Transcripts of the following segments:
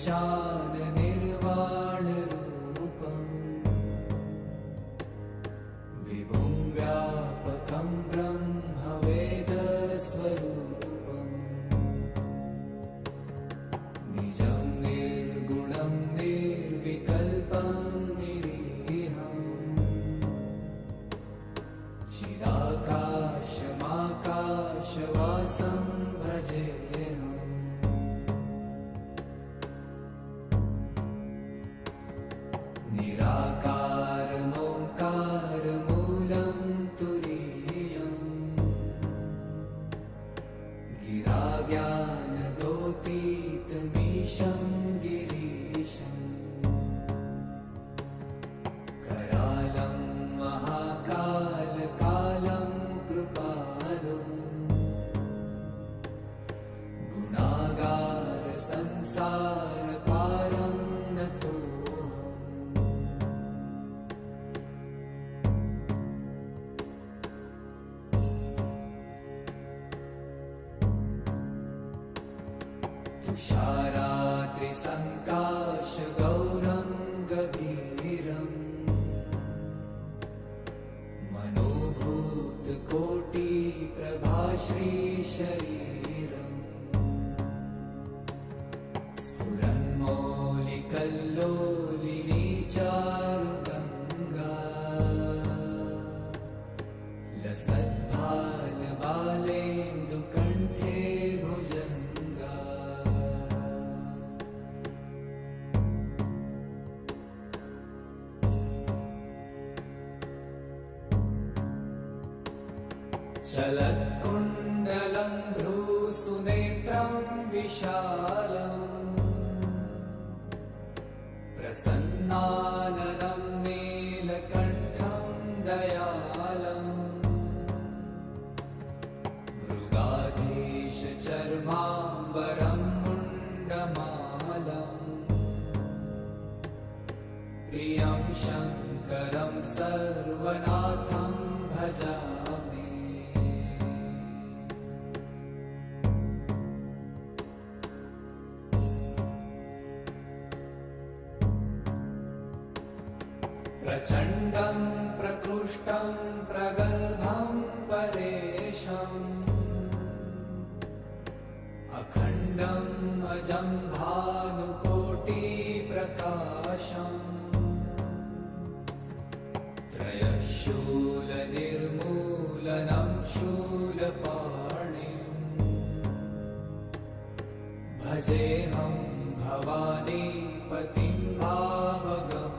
ईशान निर्वाण रूपम् विभुं व्यापकं ब्रह्म वेद स्वरूपम् निजं निर्गुणं निर्विकल्पं निरीहम् चिदाकाशमाकाशवासं भजेऽहम् निराकारमोङ्कारमूलं तुरीयम् गिराज्ञानगोतीतमीशं गिरीशम् करालं महाकालकालं कृपालुम् गुणागार संसारपारं नतो तुषारात्रिसङ्काशगौरं गभीरम् मनोभूतकोटिप्रभाश्रीशरीरम् स्फुरन्मौलिकल्लोलिनी चारुगङ्गा लसद्भालबालेन्दुकण्ठे भुजङ्गा चलत्कुण्डलं भ्रूसुनेत्रं विशालम् प्रसन्नाननं नीलकण्ठं दयालम् मृगाधीशचर्माम्बरं मुण्डमालम् प्रियं शङ्करं सर्वनाथं भजामि प्रचण्डं प्रकृष्टं प्रगल्भं परेशम् अखण्डम् अजं भानुकोटिप्रकाशम् त्रयशूलनिर्मूलनं शूलपाणिम् भजेऽहं भवानीपतिं भावगम्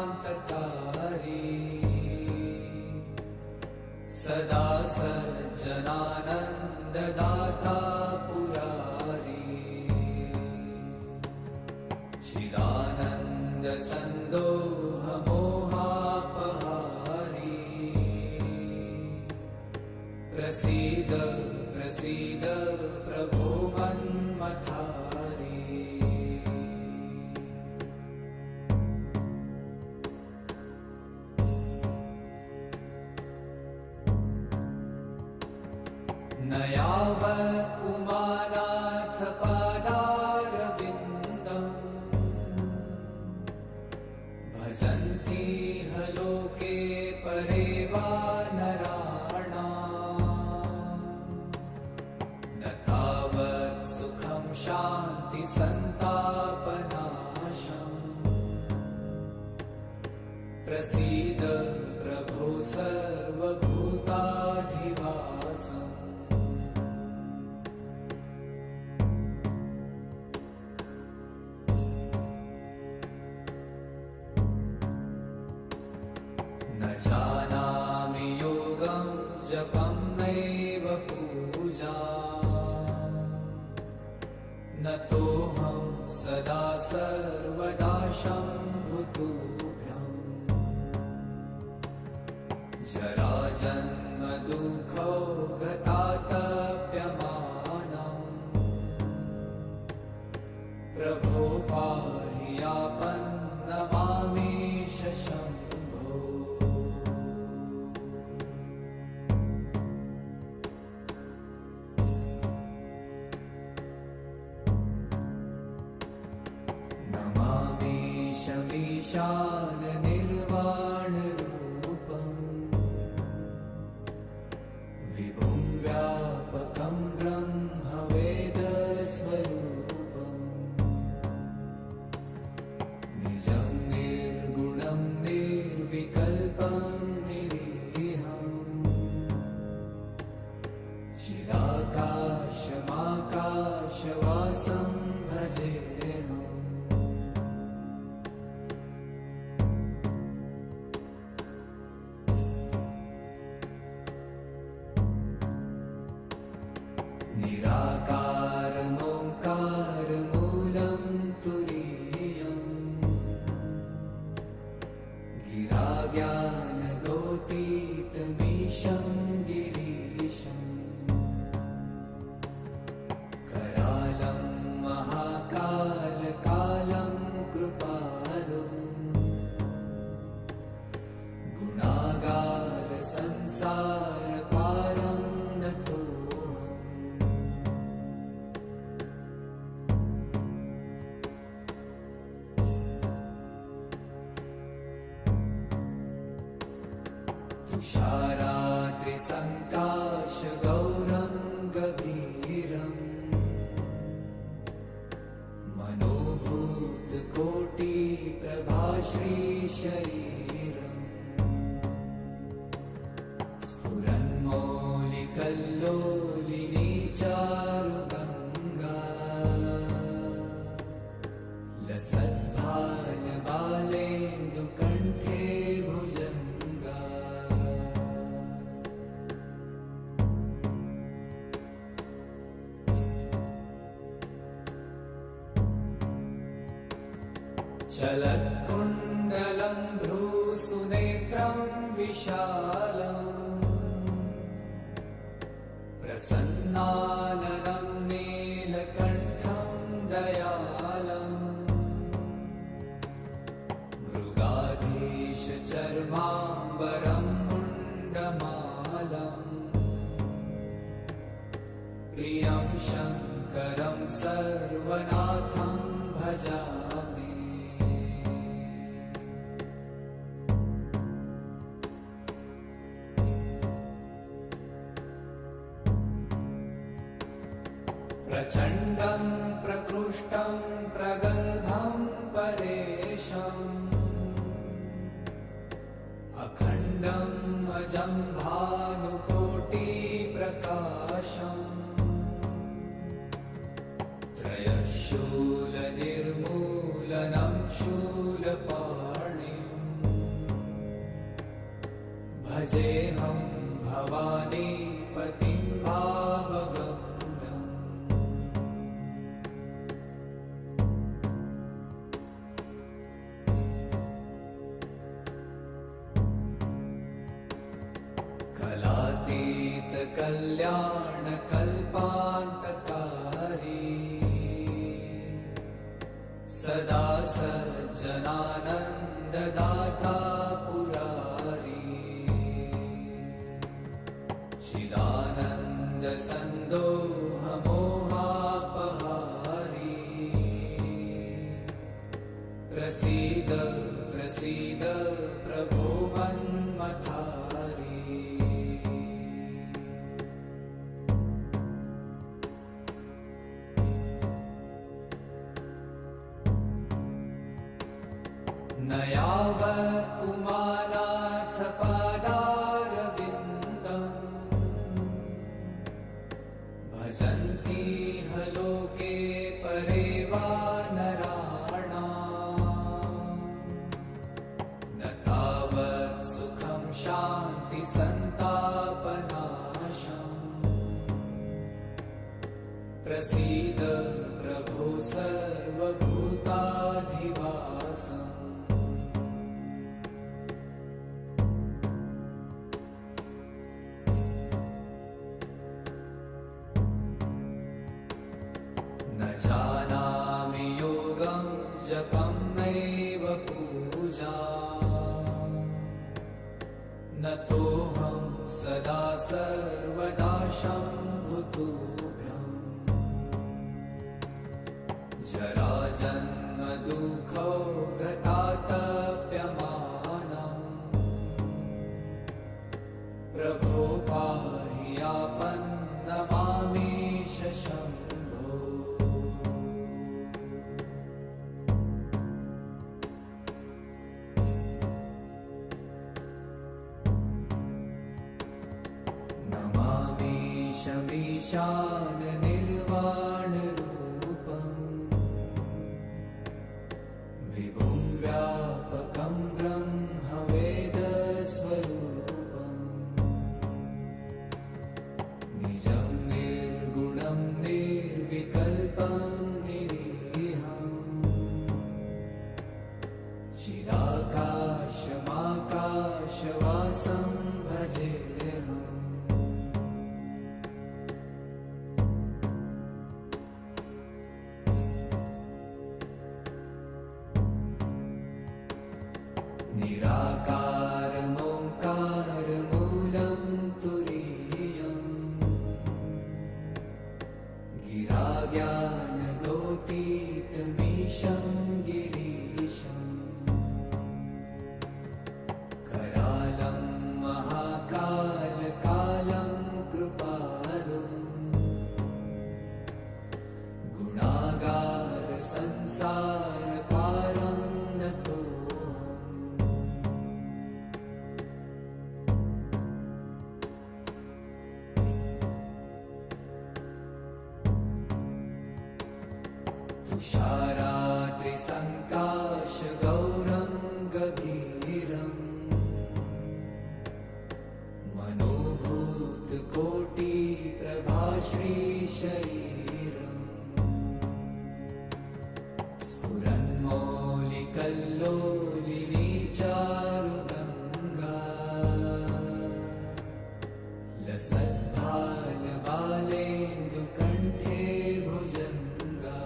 कलातीतकल्याणकल्पान्तकारी सदा सज्जनानन्ददाता पुरारी चिदानन्दसन्दोहमोहापहारी प्रसीद प्रसीद प्रभो मन्मथारी न यावत् उमानाथ पादारविन्दम् भजन्ति ह लोके परे वा नराणाम् न तावत् सुखं शान्ति सन्तापनाशम् प्रसीद प्रभो सर्वभूताधिवासम् न जानामि योगं जपं नैव पूजा न तोऽहं सदा सर्वदा शम्भुतुभ्यम् जराजन्म दुःखौ गतातप्यमानम् प्रभो ईशान निर्वाण रूपम् विभुं व्यापकं ब्रह्म वेद स्वरूपम् निजं निर्गुणं निर्विकल्पं निरीहम् चिदाकाशमाकाशवासं भजेऽहम् निराकारमोङ्कारमूलं तुरीयम् गिराज्ञानगोतीतमीशं गिरीशम् करालं महाकालकालं कृपालुम् गुणागारसंसारपारं नतो तुषारात्रिसङ्काशगौरं गभीरम् मनोभूतकोटिप्रभाश्रीशरीरम् स्फुरन्मौलिकल्लोलिनी चारुगङ्गा लसद्भालबालेन्दुकण्ठे भुजङ्गा चलत्कुण्डलं भ्रूसुनेत्रं विशालम् प्रसन्नाननं नीलकण्ठं दयालम् मृगाधीशचर्माम्बरं मुण्डमालम् प्रियं शङ्करं सर्वनाथं भजामि प्रचण्डं प्रकृष्टं प्रगल्भं परेशम् अखण्डम् अजं भानुकोटिप्रकाशम् त्रयशूलनिर्मूलनं शूलपाणिम् भजेऽहं भवानीपतिं भावगम् कलातीतकल्याणकल्पान्तकारी सदा सज्जनानन्ददाता पुरारी चिदानन्दसन्दोहमोहापहारी प्रसीद प्रसीद प्रभो मन्मथारी न यावत् उमानाथ पादारविन्दम् भजन्ति ह लोके परे वा नराणाम् न तावत् सुखं शान्तिसन्तापनाशम् प्रसीद प्रभो सर्वभूताधिवासम् न जानामि योगं जपं नैव पूजा न तोऽहं सदा सर्वदा शम्भुतुभ्यम् जराजन्म दुःखौ गताता प्रभो पाहि आपन्नमामीश शम्भो। नमामीशमीशान निर्वाणरूपम् विभुं व्यापकं ब्रह्मवेदस्वरूपम् निजं निर्गुणं निर्विकल्पं निरीहम् चिदाकाशमाकाशवासं भजेऽहम्। निराकारमोङ्कारमूलं तुरीयम् गिराज्ञानगोतीतमीशं गिरीशम् करालं महाकालकालं कृपालुम् गुणागारसंसारपारं नतोऽहम्। तुषाराद्रिसङ्काशगौरं गभीरम् मनोभूतकोटिप्रभाश्रीशरीरम् स्फुरन्मौलिकल्लोलिनी चारुगङ्गा लसद्भालबालेन्दुकण्ठे भुजङ्गा।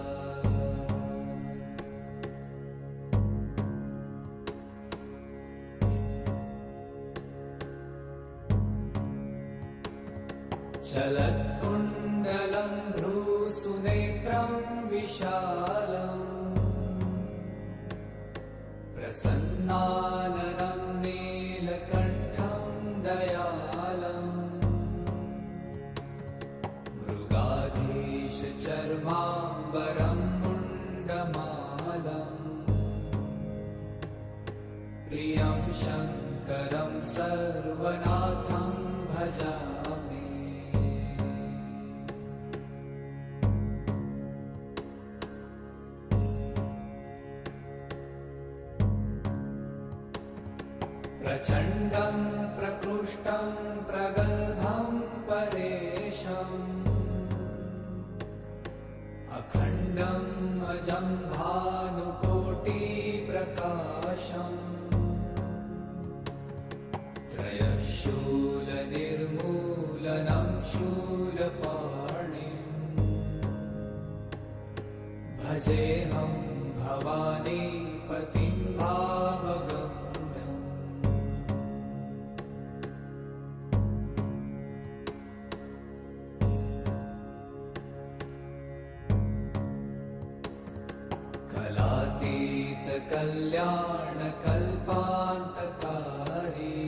चलत्कुण्डलं भ्रूसुनेत्रं विशालम् प्रसन्नाननं नीलकण्ठं दयालम् मृगाधीशचर्माम्बरं मुण्डमालम् प्रियं शङ्करं सर्वनाथं भजामि। प्रचण्डं प्रकृष्टं प्रगल्भं परेशम् अखण्डम् अजं भानुकोटिप्रकाशम् त्रयशूलनिर्मूलनं शूलपाणिम् भजेऽहं भवानीपतिं भावगम्यम्। कलातीतकल्याणकल्पान्तकारी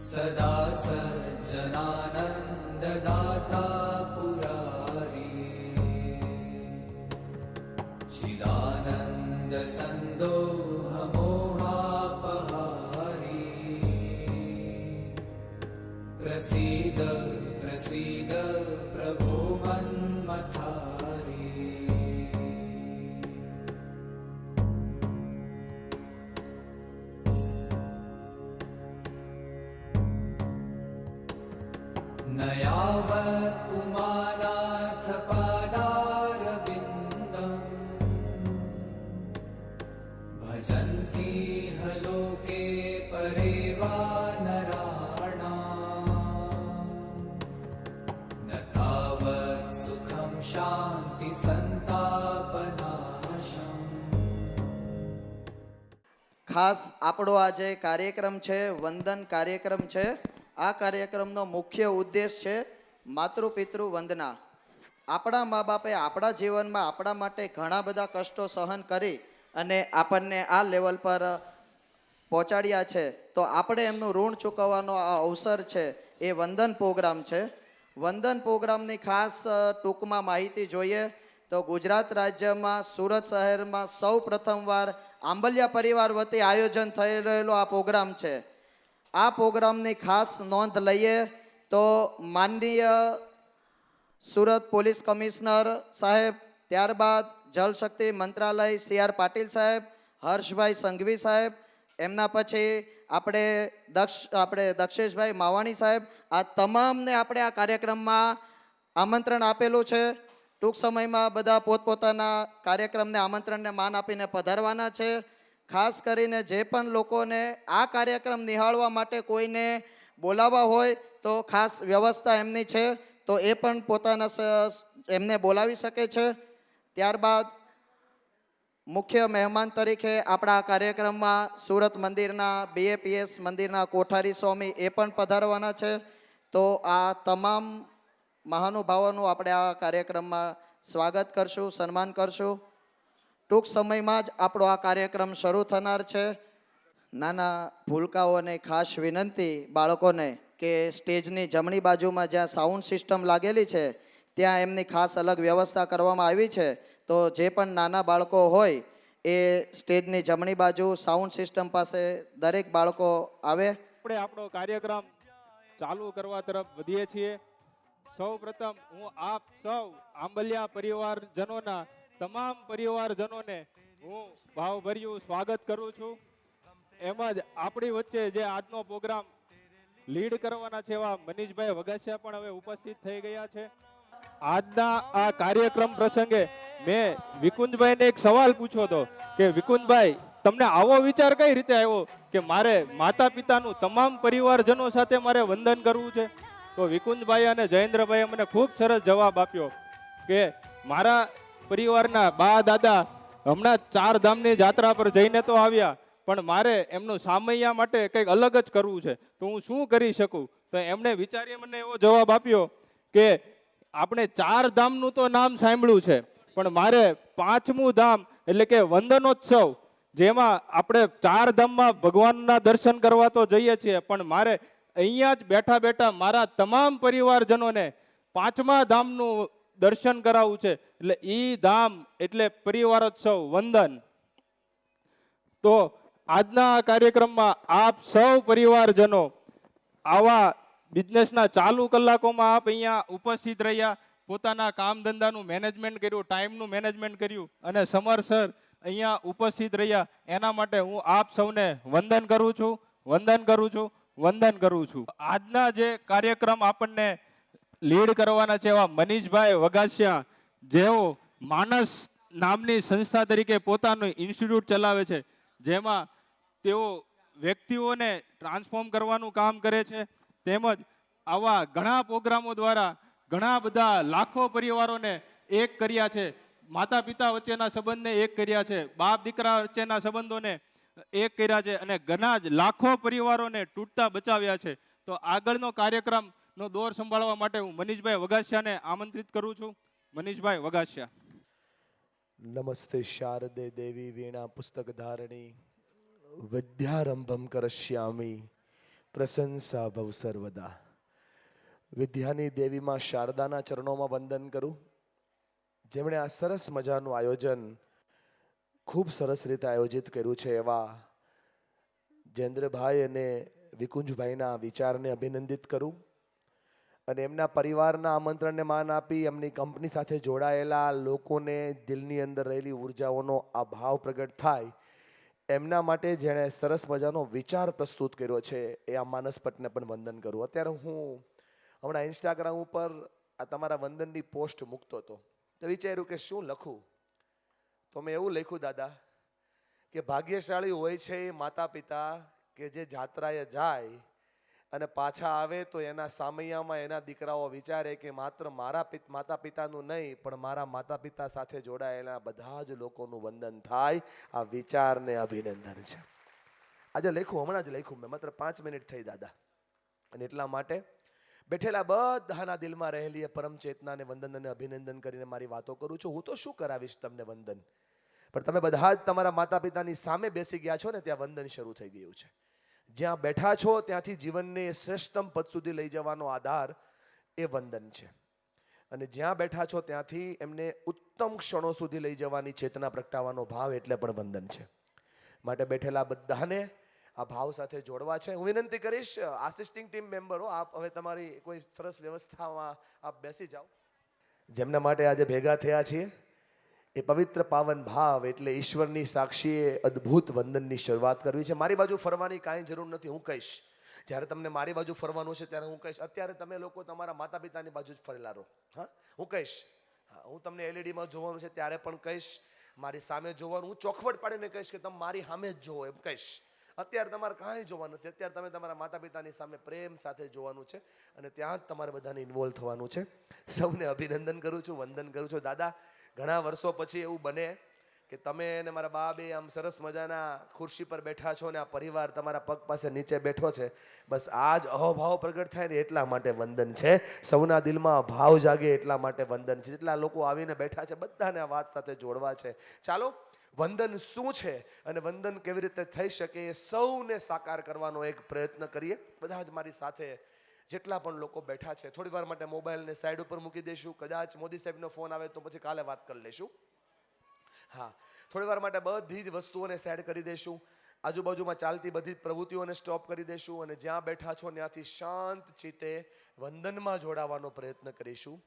सदा सज्जनानन्ददाता पुरारी चिदानन्दसन्दोहमोहापहारी प्रसीद प्रसीद प्रभो मन्मथारी। न यावत् पुमानाथ पादारविन्दम् भजन्ति ह लोके परे वा नराणाम् न तावत् सुखं शान्ति संतापनाशम्। ખાસ આપણો આજે કાર્યક્રમ છે વંદન કાર્યક્રમ છે। આ કાર્યક્રમનો મુખ્ય ઉદ્દેશ છે માતૃપિતૃ વંદના। આપણા મા બાપે આપણા જીવનમાં આપણા માટે ઘણા બધા કષ્ટો સહન કરી અને આપણને આ લેવલ પર પહોંચાડ્યા છે, તો આપણે એમનું ઋણ ચૂકવવાનો આ અવસર છે એ વંદન પ્રોગ્રામ છે. વંદન પ્રોગ્રામની ખાસ ટૂંકમાં માહિતી જોઈએ તો ગુજરાત રાજ્યમાં સુરત શહેરમાં સૌ પ્રથમવાર આંબલિયા પરિવાર વતી આયોજન થઈ રહેલો આ પ્રોગ્રામ છે. આ પ્રોગ્રામની ખાસ નોંધ લઈએ તો માનનીય સુરત પોલીસ કમિશનર સાહેબ, ત્યારબાદ જલશક્તિ મંત્રાલય સી આર પાટીલ સાહેબ, હર્ષભાઈ સંઘવી સાહેબ, એમના પછી આપણે દક્ષેશભાઈ માવાણી સાહેબ, આ તમામને આપણે આ કાર્યક્રમમાં આમંત્રણ આપેલું છે. ટૂંક સમયમાં બધા પોતપોતાના કાર્યક્રમને આમંત્રણને માન આપીને પધારવાના છે. ખાસ કરીને જે પણ લોકોને આ કાર્યક્રમ નિહાળવા માટે કોઈને બોલાવવા હોય તો ખાસ વ્યવસ્થા એમની છે, તો એ પણ પોતાના એમને બોલાવી શકે છે. ત્યારબાદ મુખ્ય મહેમાન તરીકે આપણા કાર્યક્રમમાં સુરત મંદિરના BAPS મંદિરના કોઠારી સ્વામી એ પણ પધારવાના છે. તો આ તમામ મહાનુભાવોનું આપણે આ કાર્યક્રમમાં સ્વાગત કરશું, સન્માન કરશું. ટૂંક સમયમાં જ આપણો આ કાર્યક્રમ શરૂ થનાર છે. નાના ભૂલકાઓને ખાસ વિનંતી બાળકોને કે સ્ટેજની જમણી બાજુમાં જ્યાં સાઉન્ડ સિસ્ટમ લાગેલી છે ત્યાં એમની ખાસ અલગ વ્યવસ્થા કરવામાં આવી છે. તો જે પણ નાના બાળકો હોય એ સ્ટેજની જમણી બાજુ સાઉન્ડ સિસ્ટમ પાસે દરેક બાળકો આવે. આપણે આપણો કાર્યક્રમ ચાલુ કરવા તરફ વધીએ છીએ. સૌ પ્રથમ હું આપ સૌ આંબલિયા પરિવારજનોના તમામ પરિવારજનોને હું ભાવભર્યું સ્વાગત કરું છું. એમ જ આપણી વચ્ચે જે આજનો પ્રોગ્રામ લીડ કરવાના છે એવા મનીષભાઈ વગાસિયા પણ હવે ઉપસ્થિત થઈ ગયા છે. આજના આ કાર્યક્રમ પ્રસંગે મેં વિકુંજભાઈને એક સવાલ પૂછ્યો હતો કે વિકુંજભાઈ, તમને આવો વિચાર કઈ રીતે આવ્યો કે મારે માતા પિતાનું તમામ પરિવારજનો સાથે મારે વંદન કરવું છે? તો વિકુંજભાઈ અને જયેન્દ્રભાઈએ મને ખૂબ સરસ જવાબ આપ્યો કે મારા પરિવારના બા દાદા હમણાં 4 ધામની જાત્રા પર જઈને તો આવ્યા, પણ મારે એમનું સામૈયા માટે કંઈક અલગ જ કરવું છે, તો હું શું કરી શકું? તો એમણે વિચારી મને એવો જવાબ આપ્યો કે આપણે 4 ધામનું તો નામ સાંભળ્યું છે, પણ મારે 5મું ધામ એટલે કે વંદનોત્સવ, જેમાં આપણે 4 ધામમાં ભગવાનના દર્શન કરવા તો જઈએ છીએ, પણ મારે અહીંયા જ બેઠા બેઠા મારા તમામ પરિવારજનોને 5મા ધામનું દર્શન કરાવવું છે. એટલે ઈ ધામ એટલે પરિવારોત્સવ વંદન. તો આજના કાર્યક્રમમાં આપ સૌ પરિવારજનો આવા બિઝનેસના ચાલુ કલાકોમાં આપ અહીંયા ઉપસ્થિત રહ્યા, પોતાના કામ ધંધાનું મેનેજમેન્ટ કર્યું, ટાઈમનું મેનેજમેન્ટ કર્યું અને સમયસર અહીંયા ઉપસ્થિત રહ્યા. એના માટે હું આપ સૌને વંદન કરું છું, વંદન કરું છું, વંદન કરું છું. આજના જે કાર્યક્રમ આપણને લીડ કરવાના છે એવા મનીષભાઈ વગાસિયા, જેઓ માનસ નામની સંસ્થા તરીકે પોતાનું ઇન્સ્ટિટ્યૂટ ચલાવે છે, જેમાં તેઓ વ્યક્તિઓને ટ્રાન્સફોર્મ કરવાનું કામ કરે છે. તેમજ આવા ઘણા પ્રોગ્રામો દ્વારા ઘણા બધા લાખો પરિવારોને એક કર્યા છે, માતા પિતા વચ્ચેના સંબંધને એક કર્યા છે, બાપ દીકરા વચ્ચેના સંબંધોને એક કર્યા છે અને ઘણા જ લાખો પરિવારોને તૂટતા બચાવ્યા છે. તો આગળનો કાર્યક્રમનો દોર સંભાળવા માટે હું મનીષભાઈ વગાસિયાને આમંત્રિત કરું છું. મનીષભાઈ વગાસિયા. નમસ્તે શારદે દેવી વીણા પુસ્તક ધારણી વિદ્યારંભમ કરશ્યામી પ્રશંસા ભવ સર્વદા. વિદ્યાની દેવીમાં શારદાના ચરણોમાં વંદન કરું, જેમણે આ સરસ મજાનું આયોજન ખૂબ સરસ રીતે આયોજિત કર્યું છે. એવા જયેન્દ્રભાઈ અને વિકુંજભાઈના વિચારને અભિનંદિત કરું અને એમના પરિવારના આમંત્રણને માન આપી એમની કંપની સાથે જોડાયેલા લોકોને દિલની અંદર રહેલી ઉર્જાઓનો આ ભાવ પ્રગટ થાય, એમના માટે જેણે સરસ મજાનો વિચાર પ્રસ્તુત કર્યો છે એ આ માનસ ભટ્ટને પણ વંદન કરું. અત્યારે હું હમણાં ઇન્સ્ટાગ્રામ ઉપર આ તમારા વંદનની પોસ્ટ મૂકતો હતો તો વિચાર્યું કે શું લખું, તો મેં એવું લખ્યું દાદા કે ભાગ્યશાળી હોય છે એ માતા પિતા કે જે જાત્રાએ જાય અને પાછા આવે તો એના સામૈયામાં એના દીકરાઓ વિચારે કે માત્ર મારા માતા પિતાનું નહીં પણ મારા માતા પિતા સાથે જોડાયેલા બધા જ લોકોનું વંદન થાય. આ વિચારને અભિનંદન છે. આજે લખ્યું, હમણાં જ લખ્યું મેં, માત્ર 5 મિનિટ થઈ દાદા. અને એટલા માટે બેઠેલા બધાના દિલમાં રહેલી પરમ ચેતનાને વંદન અને અભિનંદન કરીને મારી વાતો કરું છું. હું તો શું કરાવીશ તમને વંદન, પણ તમે બધા જ તમારા માતા પિતાની સામે બેસી ગયા છો ને, ત્યાં વંદન શરૂ થઈ ગયું છે. જ્યાં બેઠા છો ત્યાંથી જીવનને શ્રેષ્ઠતમ પદ સુધી લઈ જવાનો આધાર એ વંદન છે. અને જ્યાં બેઠા છો ત્યાંથી એમને ઉત્તમ ક્ષણો સુધી લઈ જવાની ચેતના પ્રગટાવવાનો ભાવ એટલે પણ વંદન છે. માટે બેઠેલા બધાને આ ભાવ સાથે જોડવા છે. હું વિનંતી કરીશ આસિસ્ટિંગ ટીમ મેમ્બરો, આપ હવે તમારી કોઈ સરસ વ્યવસ્થામાં આપ બેસી જાઓ. જેમના માટે આજે ભેગા થયા છીએ એ પવિત્ર પાવન ભાવ એટલે ઈશ્વરની સાક્ષીએ અદ્ભુત વંદનની શરૂઆત કરવી છે. મારી બાજુ ફરવાની કાંઈ જરૂર નથી, હું કહીશ. જ્યારે તમને મારી બાજુ ફરવાનું છે ત્યારે હું કહીશ. અત્યારે તમે લોકો તમારા માતા પિતાની બાજુ જ ફરેલા રહો. હા, હું કહીશ. હા, હું તમને એલઈડીમાં જોવાનું છે ત્યારે પણ કહીશ, મારી સામે જોવાનું. હું ચોખવટ પાડીને કહીશ કે તમે મારી સામે જ જોવો, એમ કહીશ. અત્યારે તમારે કાંઈ જોવાનું નથી. અત્યારે તમે તમારા માતા પિતાની સામે પ્રેમ સાથે જોવાનું છે અને ત્યાં જ તમારે બધાને ઇન્વોલ્વ થવાનું છે. સૌને અભિનંદન કરું છું, વંદન કરું છું. દાદા, ઘણા વર્ષો પછી એવું બને કે તમે અને મારા બા બે આમ સરસ મજાના ખુરશી પર બેઠા છો ને આ પરિવાર તમારા પગ પાસે નીચે બેઠો છે. બસ આ જ અહોભાવ પ્રગટ થાય ને એટલા માટે વંદન છે. સૌના દિલમાં ભાવ જાગે એટલા માટે વંદન છે. જેટલા લોકો આવીને બેઠા છે બધાને આ વાત સાથે જોડવા છે. ચાલો, વંદન શું છે અને વંદન કેવી રીતે થઈ શકે એ સૌને સાકાર કરવાનો એક પ્રયત્ન કરીએ. બધા જ મારી સાથે જેટલા પણ લોકો બેઠા છે થોડી વાર માટે મોબાઈલને સાઈડ ઉપર મૂકી દઈશું. કદાચ મોદી સાહેબનો ફોન આવે તો પછી કાલે વાત કરી લઈશું. હા, થોડી વાર માટે બધી જ વસ્તુઓને સાઈડ કરી દઈશું. આજુબાજુમાં ચાલતી બધી જ પ્રવૃત્તિઓને સ્ટોપ કરી દઈશું અને જ્યાં બેઠા છો ત્યાંથી શાંત ચિત્તે વંદનમાં જોડાવાનો પ્રયત્ન કરીશું.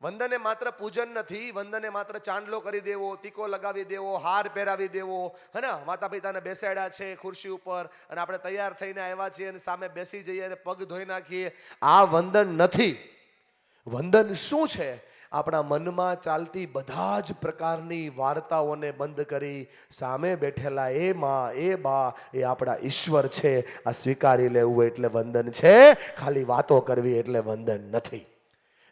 વંદન એ માત્ર પૂજન નથી. વંદન એ માત્ર ચાંદલો કરી દેવો, ટીકો લગાવી દેવો, હાર પહેરાવી દેવો, હે ને, માતા પિતાને બેસાડ્યા છે ખુરશી ઉપર અને આપણે તૈયાર થઈને આવ્યા છીએ અને સામે બેસી જઈએ અને પગ ધોઈ નાખીએ, આ વંદન નથી. વંદન શું છે? આપણા મનમાં ચાલતી બધા જ પ્રકારની વાર્તાઓને બંધ કરી સામે બેઠેલા એ માં, એ બા, એ આપણા ઈશ્વર છે આ સ્વીકારી લેવું એટલે વંદન છે. ખાલી વાતો કરવી એટલે વંદન નથી.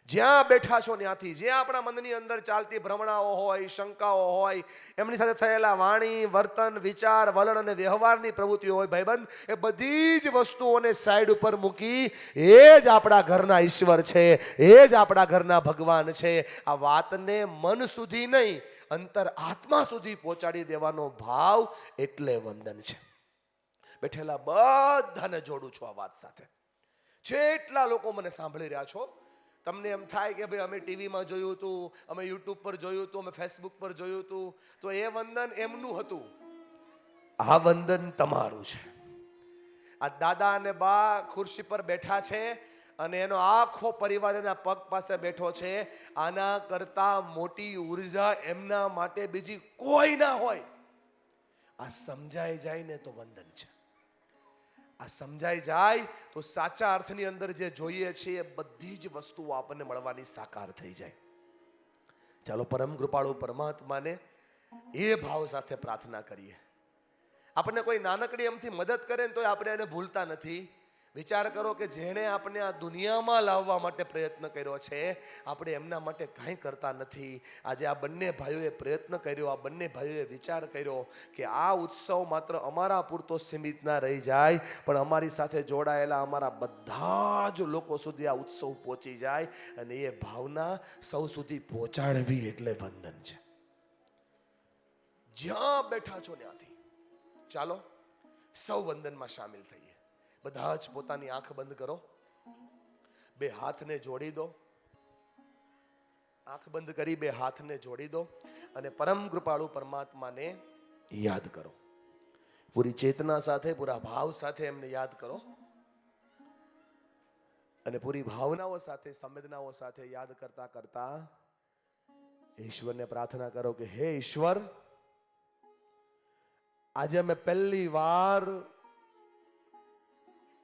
જ્યાં બેઠા છો ત્યાંથી જે આપણા મનની અંદર ચાલતી ભ્રમણાઓ હોય, શંકાઓ હોય, એમની સાથે થયેલા વાણી, વર્તન, વિચાર, વલણ અને વ્યવહારની પ્રવૃત્તિઓ હોય, ભાઈબંધ, એ બધી જ વસ્તુઓને સાઈડ ઉપર મૂકી એ જ આપણા ઘરના ઈશ્વર છે, એ જ આપણા ઘરના ભગવાન છે. આ વાતને મન સુધી નહીં, અંતર આત્મા સુધી પહોંચાડી દેવાનો ભાવ એટલે વંદન છે. બેઠેલા બધાને જોડું છું આ વાત સાથે. જેટલા લોકો મને સાંભળી રહ્યા છો, તમને એમ થાય કે ભાઈ અમે ટીવીમાં જોયું હતું, અમે યુટ્યુબ પર જોયું હતું, અમે ફેસબુક પર જોયું હતું, તો એ વંદન એમનું હતું. આ વંદન તમારું છે. આ દાદા અને બા ખુરશી પર બેઠા છે અને એનો આખો પરિવાર એના પગ પાસે બેઠો છે. આના કરતા મોટી ઉર્જા એમના માટે બીજી કોઈ ના હોય. આ સમજાઈ જાય ને તો વંદન છે. આ સમજાઈ જાય તો સાચા અર્થની અંદર જે જોઈએ છે એ બધી જ વસ્તુઓ આપણને મળવાની સાકાર થઈ જાય. ચાલો પરમ કૃપાળુ પરમાત્માને એ ભાવ સાથે પ્રાર્થના કરીએ. આપણને કોઈ નાનકડી એમથી મદદ કરે ને તો આપણે એને ભૂલતા નથી. વિચાર કરો કે જેણે આપણે આ દુનિયામાં લાવવા માટે પ્રયત્ન કર્યો છે, આપણે એમના માટે કાંઈ કરતા નથી. આજે આ બંને ભાઈઓએ પ્રયત્ન કર્યો, આ બંને ભાઈઓએ વિચાર કર્યો કે આ ઉત્સવ માત્ર અમારા પૂરતો સીમિત ના રહી જાય, પણ અમારી સાથે જોડાયેલા અમારા બધા જ લોકો સુધી આ ઉત્સવ પહોંચી જાય અને એ ભાવના સૌ સુધી પહોંચાડવી એટલે વંદન છે. જ્યાં બેઠા છો ત્યાંથી ચાલો સૌ વંદનમાં સામેલ થઈએ. બધા જ પોતાની આંખ બંધ કરો, બે હાથને જોડી દો. આંખ બંધ કરી બે હાથને જોડી દો અને પરમ કૃપાળુ પરમાત્માને યાદ કરો. પૂરી ચેતના સાથે, પૂરા ભાવ સાથે એમને યાદ કરો અને પૂરી ભાવનાઓ સાથે, સંવેદનાઓ સાથે યાદ કરતા કરતા ઈશ્વરને પ્રાર્થના કરો કે હે ઈશ્વર, આજે અમે પહેલી વાર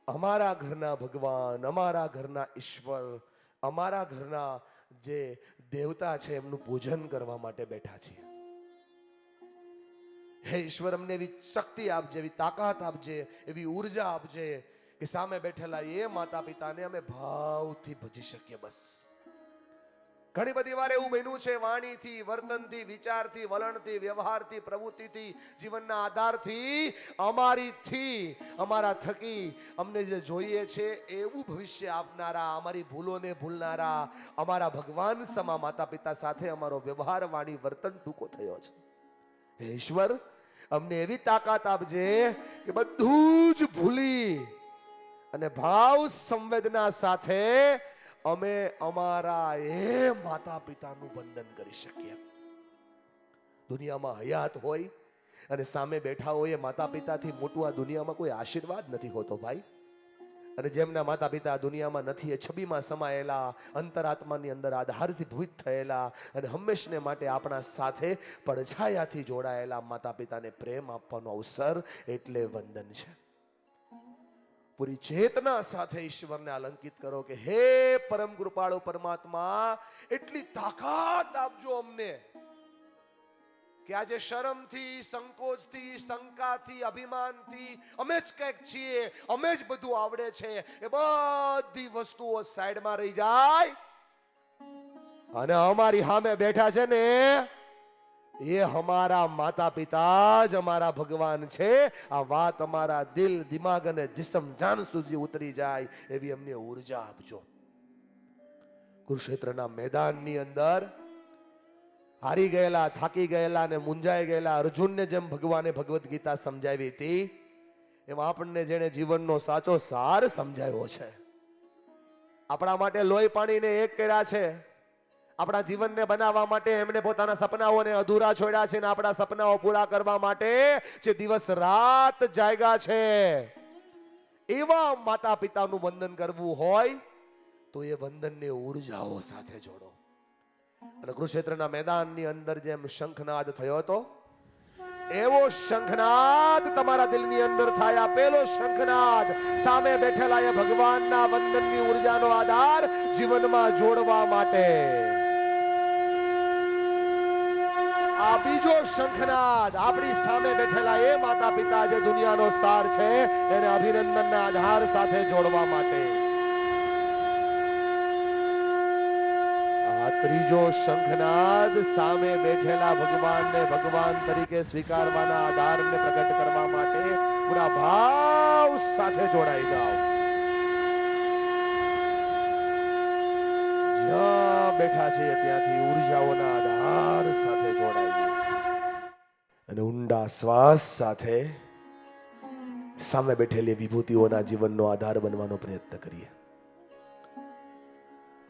અમારા ઘરના ભગવાન, અમારા ઘરના ઈશ્વર, અમારા ઘરના જે દેવતા છે એમનું પૂજન કરવા માટે બેઠા છીએ. હે ઈશ્વર, અમને એવી શક્તિ આપજે, એવી તાકાત આપજે, એવી ઉર્જા આપજે કે સામે બેઠેલા એ માતા પિતાને અમે ભાવથી ભજી શકીએ. બસ ઘણી બધી વાર એવું બન્યું છે, વાણીથી, વર્તનથી, વિચારથી, વલણથી, વ્યવહારથી, પ્રવૃત્તિથી, જીવનના આધારથી, અમારીથી, અમારા થકી અમને જે જોઈએ છે એવું ભવિષ્ય આપનારા, અમારી ભૂલોને ભૂલનારા, અમારા ભગવાન સમા માતા પિતા સાથે અમારો વ્યવહાર, વાણી, વર્તન ટૂંકો થયો છે. હે ઈશ્વર, અમને એવી તાકાત આપજે કે બધું જ ભૂલી અને ભાવ સંવેદના સાથે અમે અમારા એ માતા પિતાનું વંદન કરી શકીએ. દુનિયામાં હયાત હોય અને સામે બેઠા હોય, માતા પિતાથી મોટું આ દુનિયામાં કોઈ આશીર્વાદ નથી હોતો ભાઈ. અને જેમના માતા પિતા દુનિયામાં નથી, એ છબીમાં સમાયેલા, અંતરાત્માની અંદર આધારથી થયેલા અને હંમેશને માટે આપણા સાથે પડછાયાથી જોડાયેલા માતા પિતાને પ્રેમ આપવાનો અવસર એટલે વંદન છે. પૂરી ચેતના સાથે ઈશ્વરને આલંકિત કરો કે હે પરમ કૃપાળુ પરમાત્મા, એટલી તાકાત આપજો અમને કે આજે શરમથી, સંકોચથી, શંકાથી, અભિમાનથી અમે જ કંઈક છીએ, અમે જ બધું આવડે છે, એ બધી વસ્તુઓ સાઈડમાં રહી જાય અને અમારી સામે બેઠા છે ને એ અમારા માતા પિતા જ અમારા ભગવાન છે. આ વાત અમારા દિલ, દિમાગ અને જિસ્મ જાન સુધી ઉતરી જાય એવી અમને ઉર્જા આપજો. કુરુક્ષેત્રના મેદાનની અંદર હારી ગયેલા, થાકી ગયેલા અને મુંજાઈ ગયેલા અર્જુનને જેમ ભગવાને ભગવદ્ ગીતા સમજાવી હતી, એમ આપણને જેણે જીવનનો સાચો સાર સમજાવ્યો છે. આપણા માટે લોહી પાણીને એક કર્યા છે. આપણા જીવનને બનાવવા માટે એમણે પોતાના સપનાઓને અધૂરા છોડ્યા છે અને આપણા સપનાઓ પૂરા કરવા માટે જે દિવસ રાત જાગ્યા છે. એવા માતા પિતાનું વંદન કરવું હોય તો એ વંદનને ઉર્જાઓ સાથે જોડો. અને કુરુક્ષેત્રના મેદાનની અંદર જેમ શંખનાદ થયો હતો, એવો શંખનાદ તમારા દિલની અંદર થાય. પેલો શંખનાદ સામે બેઠેલા એ ભગવાનના વંદનની ઉર્જાનો આધાર જીવનમાં જોડવા માટે. આ બીજો શંખનાદ આપણી સામે બેઠેલા એ માતા પિતા જે દુનિયાનો સાર છે એને અભિનંદનના આધાર સાથે જોડવા માટે. ત્રીજો શંખનાદ સામે બેઠેલા ભગવાનને ભગવાન તરીકે સ્વીકારવાના આધારને પ્રગટ કરવા માટે પૂરા ભાવ સાથે જોડાઈ જાઓ. જ્યાં બેઠા છે ત્યાંથી ઉર્જાઓના આધાર સાથે જોડાઈએ અને ઊંડા શ્વાસ સાથે સામે બેઠેલી વિભૂતિઓના જીવનનો આધાર બનવાનો પ્રયત્ન કરીએ.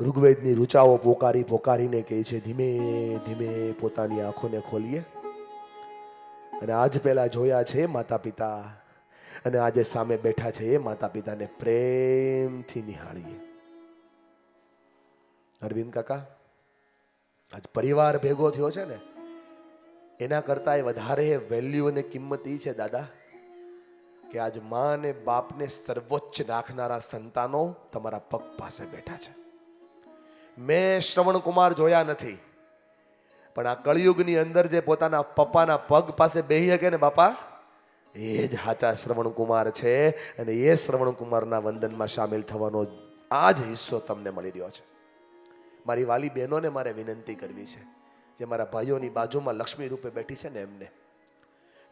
ઋગ્વેદની ઋચાઓ પોકારી પોકારીને કહે છે, ધીમે ધીમે પોતાની આંખોને ખોલીએ અને આજ પહેલા જોયા છે માતા પિતા અને આજે સામે બેઠા છે એ માતા પિતાને પ્રેમથી નિહાળીએ. અરવિંદ કાકા, આજ પરિવાર ભેગો થયો છે ને એના કરતા વધારે વેલ્યુ અને કિંમત એ છે દાદા કે આજ મા અને બાપને સર્વોચ્ચ રાખનારા સંતાનો તમારા પગ પાસે બેઠા છે. મેં શ્રવણ કુમાર જોયા નથી, પણ આ કળિયુગની અંદર જે પોતાના પપ્પાના પગ પાસે બેહી શકે ને બાપા, એ જ સાચા શ્રવણ કુમાર છે. અને એ શ્રવણ કુમારના વંદનમાં સામેલ થવાનો આ જ હિસ્સો તમને મળી રહ્યો છે. મારી વાલી બહેનોને મારે વિનંતી કરવી છે, જે મારા ભાઈઓની બાજુમાં લક્ષ્મી રૂપે બેઠી છે ને એમને,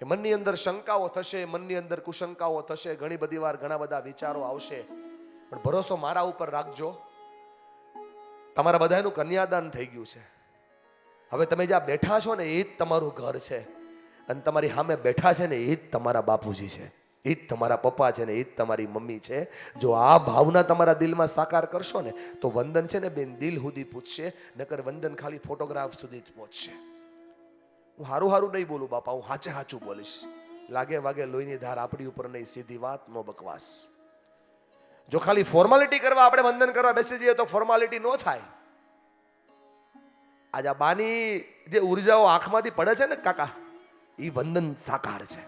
કે મનની અંદર શંકાઓ થશે, મનની અંદર કુશંકાઓ થશે, ઘણી બધી વાર ઘણા બધા વિચારો આવશે, પણ ભરોસો મારા ઉપર રાખજો. તમારા બધાનું કન્યાદાન થઈ ગયું છે. હવે તમે જ્યાં બેઠા છો ને એ જ તમારું ઘર છે અને તમારી સામે બેઠા છે ને એ જ તમારા બાપુજી છે, એ જ તમારા પપ્પા છે ને એ જ તમારી મમ્મી છે. જો આ ભાવના તમારા દિલમાં સાકાર કરશો ને તો વંદન છે ને બેન દિલ સુધી પૂછશે, નકર વંદન ખાલી ફોટોગ્રાફ સુધી જ પહોંચશે. હું હારું હારું નહીં બોલું બાપા, હું હાચે હાચું બોલીશ. લાગે વાગે લોહીની ધાર આપણી ઉપર નહીં, સીધી વાત, નો બકવાસ. જો ખાલી ફોર્માલિટી કરવા આપણે વંદન કરવા બેસી જઈએ તો ફોર્માલિટી ન થાય. આજ આ બાની જે ઉર્જાઓ આંખમાંથી પડે છે ને કાકા, એ વંદન સાકાર છે.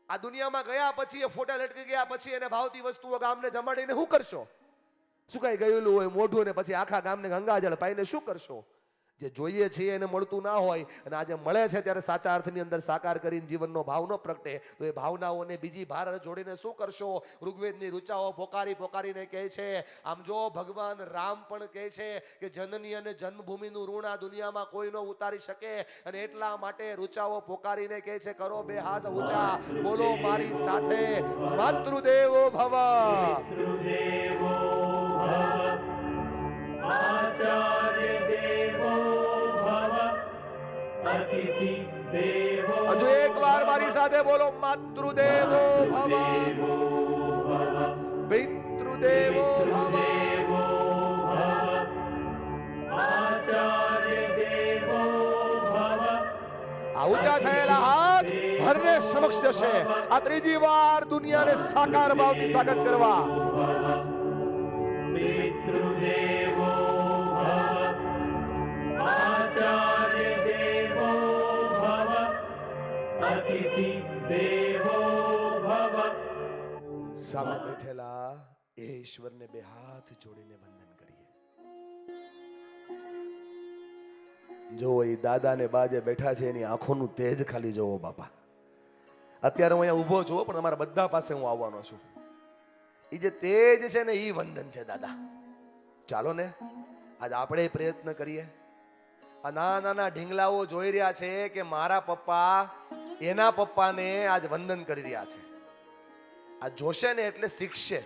આ દુનિયામાં ગયા પછી, એ ફોટા લટકી ગયા પછી એને ભાવતી વસ્તુઓ ગામને જમાડીને શું કરશો? સુકાઈ ગયેલું હોય મોઢું ને પછી આખા ગામને ગંગાજળ પાઈને શું કરશો? જે જોઈએ છે એને મળતું ના હોય અને આજે મળે છે ત્યારે સાચા અર્થની અંદર સાકાર કરીને જીવનનો ભાવ ન પ્રગટે તો એ ભાવનાઓને બીજી ભાર જોડીને શું કરશો? ઋગ્વેદની ઋચાઓ પોકારી પોકારીને કહે છે. આમ જો ભગવાન રામ પણ કહે છે કે જનની અને જન્મભૂમિનું ઋણ આ દુનિયામાં કોઈ ન ઉતારી શકે, અને એટલા માટે ઋચાઓ પોકારીને કહે છે, કરો બે હાથ ઊંચા, બોલો મારી સાથે, માતૃદેવો ભવ, આચાર્ય દેવો ભવ, અતિથિ હજુ એકવાર મારી સાથે બોલો, માતૃદેવો ભવ, પિતૃદેવો ભવ, આ ઊંચા થયેલા હાથ હરને સમક્ષ જશે. આ ત્રીજી વાર દુનિયાને સાકાર ભાવથી સ્વાગત કરવા. સામે બેઠેલા એ ઈશ્વરને બે હાથ જોડીને વંદન કરીએ. જો એ દાદા ને બા જે બેઠા છે એની આંખોનું તેજ ખાલી જોવો બાપા. અત્યારે હું અહીંયા ઊભો છું પણ અમારા બધા પાસે હું આવવાનો છું. એ જે તેજ છે ને એ વંદન છે દાદા. ચાલો ને આજ આપણે પ્રયત્ન કરીએ. આ નાના નાના ઢીંગલાઓ જોઈ રહ્યા છે કે મારા પપ્પા એના પપ્પાને આજ વંદન કરી રહ્યા છે. આ જોશે ને એટલે શીખશે.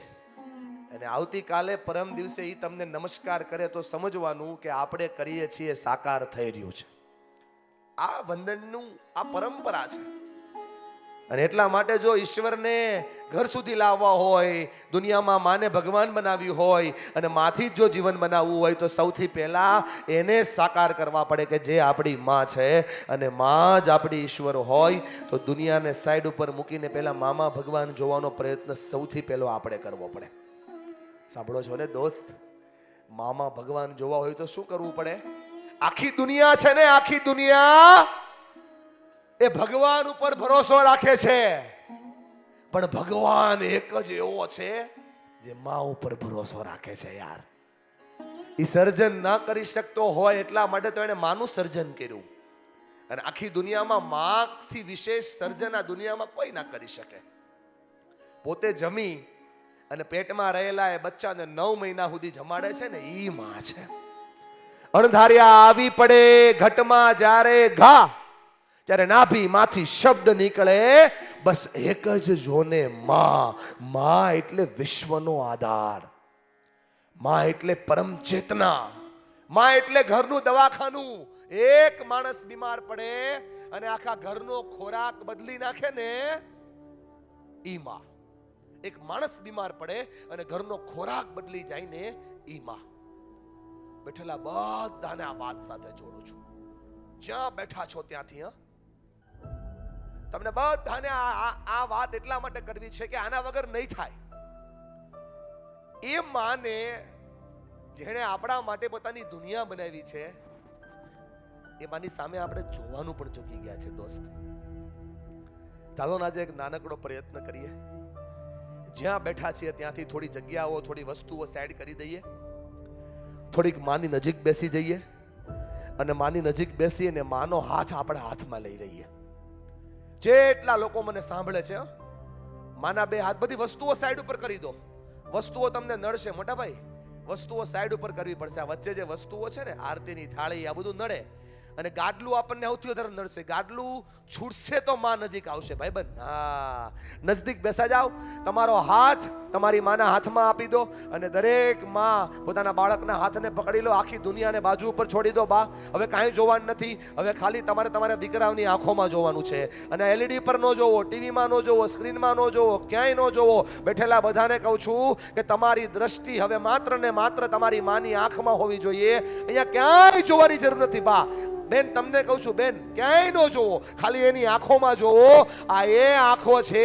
અને આવતીકાલે પરમ દિવસે એ તમને નમસ્કાર કરે તો સમજવાનું કે આપણે કરીએ છીએ સાકાર થઈ રહ્યું છે. આ વંદનનું આ પરંપરા છે. અને એટલા માટે જો ઈશ્વરને ઘર સુધી લાવવા હોય, દુનિયામાં માને ભગવાન બનાવ્યું હોય અને માથી જ જો જીવન બનાવવું હોય તો સૌથી પહેલા એને સાકાર કરવા પડે કે જે આપણી માં છે. અને માં જ આપણી ઈશ્વર હોય તો દુનિયાને સાઈડ ઉપર મૂકીને પહેલા મામા ભગવાન જોવાનો પ્રયત્ન સૌથી પહેલો આપણે કરવો પડે. સાંભળો છો ને દોસ્ત, મામા ભગવાન જોવા હોય તો શું કરવું પડે? આખી દુનિયા છે ને, આખી દુનિયા એ ભગવાન ઉપર ભરોસો રાખે છે, પણ ભગવાન એક જ એવો છે જે માં ઉપર ભરોસો રાખે છે. યાર, એ સર્જન ના કરી શકતો હોય એટલા માટે તો એને માનું સર્જન કર્યું. અને આખી દુનિયામાં માથી વિશેષ સર્જન આ દુનિયામાં કોઈ ના કરી શકે. પોતે જમી અને પેટમાં રહેલા એ બચ્ચાને 9 મહિના સુધી જમાડે છે ને ઈ માં છે. અણધાર્યા આવી પડે ઘટમાં જ્યારે ઘા, ત્યારે નાભી માંથી શબ્દ નીકળે બસ એક જ જોને માં. માં એટલે વિશ્વનો આધાર, માં એટલે પરમ ચેતના, માં એટલે ઘરનું દવાખાનું. એક માણસ બીમાર પડે અને આખા ઘરનો ખોરાક બદલી નાખે ને ઈ માં. એક માણસ બીમાર પડે અને ઘરનો ખોરાક બદલી જાય ને ઈ માં. બેઠેલા બધાને આ વાત સાથે જોડું છું, જ્યાં બેઠા છો ત્યાંથી. તમને બધાને આ વાત એટલા માટે કરવી છે કે આના વગર નહીં થાય. એ માને જેણે આપણા માટે પોતાની દુનિયા બનાવી છે એ માની સામે આપણે જોવાનું પણ ચૂકી ગયા છે દોસ્ત. ચાલો આજે એક નાનકડો પ્રયત્ન કરીએ. જ્યાં બેઠા છીએ ત્યાંથી થોડી જગ્યાઓ, થોડી વસ્તુઓ સાઈડ કરી દઈએ, થોડીક માની નજીક બેસી જઈએ અને માની નજીક બેસી અને માનો હાથ આપણા હાથમાં લઈ લઈએ. જેટલા લોકો મને સાંભળે છે, માના બે હાથ, બધી વસ્તુઓ સાઈડ ઉપર કરી દો. વસ્તુઓ તમને નડશે મોટા ભાઈ, વસ્તુઓ સાઈડ ઉપર કરવી પડશે. આ વચ્ચે જે વસ્તુઓ છે ને, આરતીની થાળી, આ બધું નડે. અને ગાડલું આપણને સૌથી વધારે નડશે. ગાડલું છૂટશે તો માં નજીક આવશે ભાઈબંધ. હા, નજદીક બેસા જાઓ, તમારો હાથ તમારી માના હાથમાં આપી દો અને દરેક માં પોતાના બાળકના હાથને પકડી લો. આખી દુનિયાને બાજુ ઉપર છોડી દો. બા, હવે કાંઈ જોવાનું નથી. હવે ખાલી તમારે તમારા દીકરાઓની આંખોમાં જોવાનું છે. અને એલઈડી પર ન જોવો, ટીવીમાં ન જોવો, સ્ક્રીનમાં ન જોવો, ક્યાંય ન જોવો. બેઠેલા બધાને કહું છું કે તમારી દ્રષ્ટિ હવે માત્ર ને માત્ર તમારી માની આંખમાં હોવી જોઈએ. અહીંયા ક્યાંય જોવાની જરૂર નથી. બા, બેન, તમને કહું છું બેન, ક્યાંય ન જોવો, ખાલી એની આંખોમાં જોવો. આ એ આંખો છે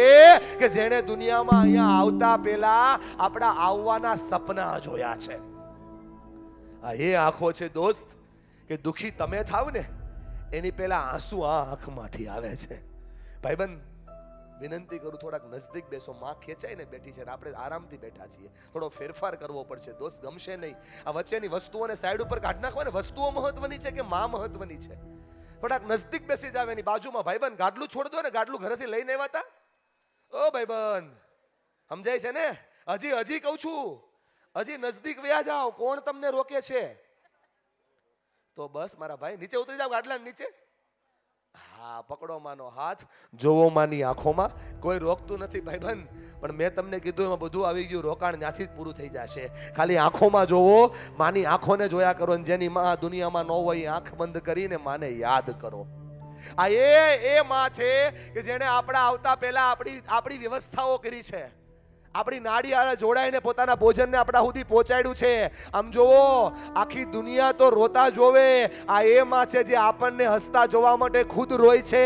કે જેણે દુનિયામાં અહીંયા આવતા પહેલા આપણા આવવાના સપના જોયા છે. આ એ આંખો છે દોસ્ત કે દુખી તમે થાવ ને એની પહેલા આંસુ આ આંખમાંથી આવે છે. ભાઈબંધ, વિનંતી કરું થોડાક નજદીક બેસો. માં ખેંચાઈને બેઠી છે, આપણે આરામથી બેઠા છીએ. થોડો ફેરફાર કરવો પડશે દોસ્ત, ગમશે નહીં. આ વચ્ચેની વસ્તુઓને સાઈડ ઉપર કાઢી નાખવા ને. વસ્તુઓ મહત્વની છે કે માં મહત્વની છે? થોડાક નજદીક બેસી જાવ એની બાજુમાં. ભાઈબંધ, ગાડલું છોડ દો ને. ગાડલું ઘરેથી લઈને આવ્યા હતા? ઓ ભાઈબંધ, સમજાય છે ને? હજી કહું છું, હજી નજદીક વ્યા જાઓ. કોણ તમને રોકે છે? તો બસ મારા ભાઈ, નીચે ઉતરી જાવ, ગાડલા નીચે. હા, પકડો માનો હાથ, જોવો માની આંખોમાં. કોઈ રોકતું નથી ભાઈબંધ, પણ મેં તમને કીધું એમાં બધું આવી ગયું. રોકાણ ત્યાંથી જ પૂરું થઈ જશે. ખાલી આંખોમાં જોવો, માની આંખોને જોયા કરો. જેની માં દુનિયામાં ન હોય આંખ બંધ કરીને માને યાદ કરો. આ એ માં છે કે જેણે આપણા આવતા પહેલા આપણી વ્યવસ્થાઓ કરી છે, આપણી નાડી આળે જોડાઈને પોતાના ભોજનને આપણા સુધી પહોંચાડ્યું છે. આમ જોવો, આખી દુનિયા તો રોતા જોવે, આ એ માં છે જે આપણને હસતા જોવા માટે ખુદ રોય છે.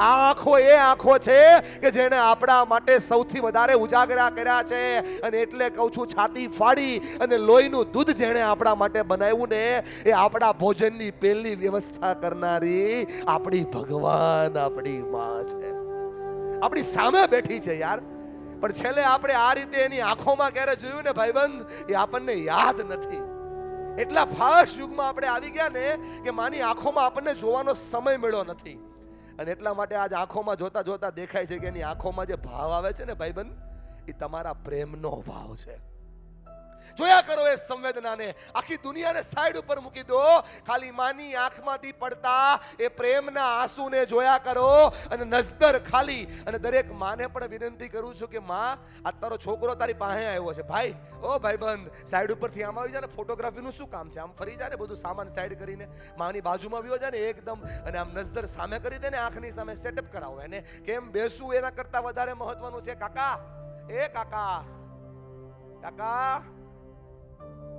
આ આંખો એ આંખો છે કે જેણે આપણા માટે સૌથી વધારે ઉજાગરા કર્યા છે. અને એટલે કહું છું, છાતી ફાડી અને લોહીનું દૂધ જેણે આપણા માટે બનાવ્યું ને, એ આપણા ભોજનની પહેલી વ્યવસ્થા કરનારી આપણી ભગવાન, આપણી માં છે. આપણી સામે બેઠી છે યાર. પણ છેલ્લે આપણે આ રીતે એની આંખોમાં ક્યારે જોયું ને ભાઈબંધ, એ આપણને યાદ નથી. એટલા ફાસ્ટ યુગમાં આપણે આવી ગયા ને કે માની આંખોમાં આપણને જોવાનો સમય મળ્યો નથી. અને એટલા માટે આજ આંખોમાં જોતા જોતા દેખાય છે કે એની આંખોમાં જે ભાવ આવે છે ને ભાઈબંધ, એ તમારા પ્રેમનો ભાવ છે. જોયા કરો એ સંવેદનાને, આખી દુનિયાને સાઈડ ઉપર મૂકી દો, ખાલી માની આંખમાંથી પડતા એ પ્રેમના આંસુને જોયા કરો અને નજર ખાલી. અને દરેક માને પણ વિનંતી કરું છું કે માં, આ તારો છોકરો તારી પાસે આવ્યો છે, ભાઈ ઓ ભાઈબંધ, સાઈડ ઉપરથી આમ આવી જાય ને, ફોટોગ્રાફીનું શું કામ છે? આમ ફરી જાય ને, બધું સામાન સાઈડ કરીને માની બાજુમાં આવ્યો જાય ને એકદમ, અને આમ નજર સામે કરી દે ને, આંખની સામે સેટઅપ કરાવો એને. કેમ બેસવું એના કરતા વધારે મહત્વનું છે. કાકા, એ કાકા, કાકા,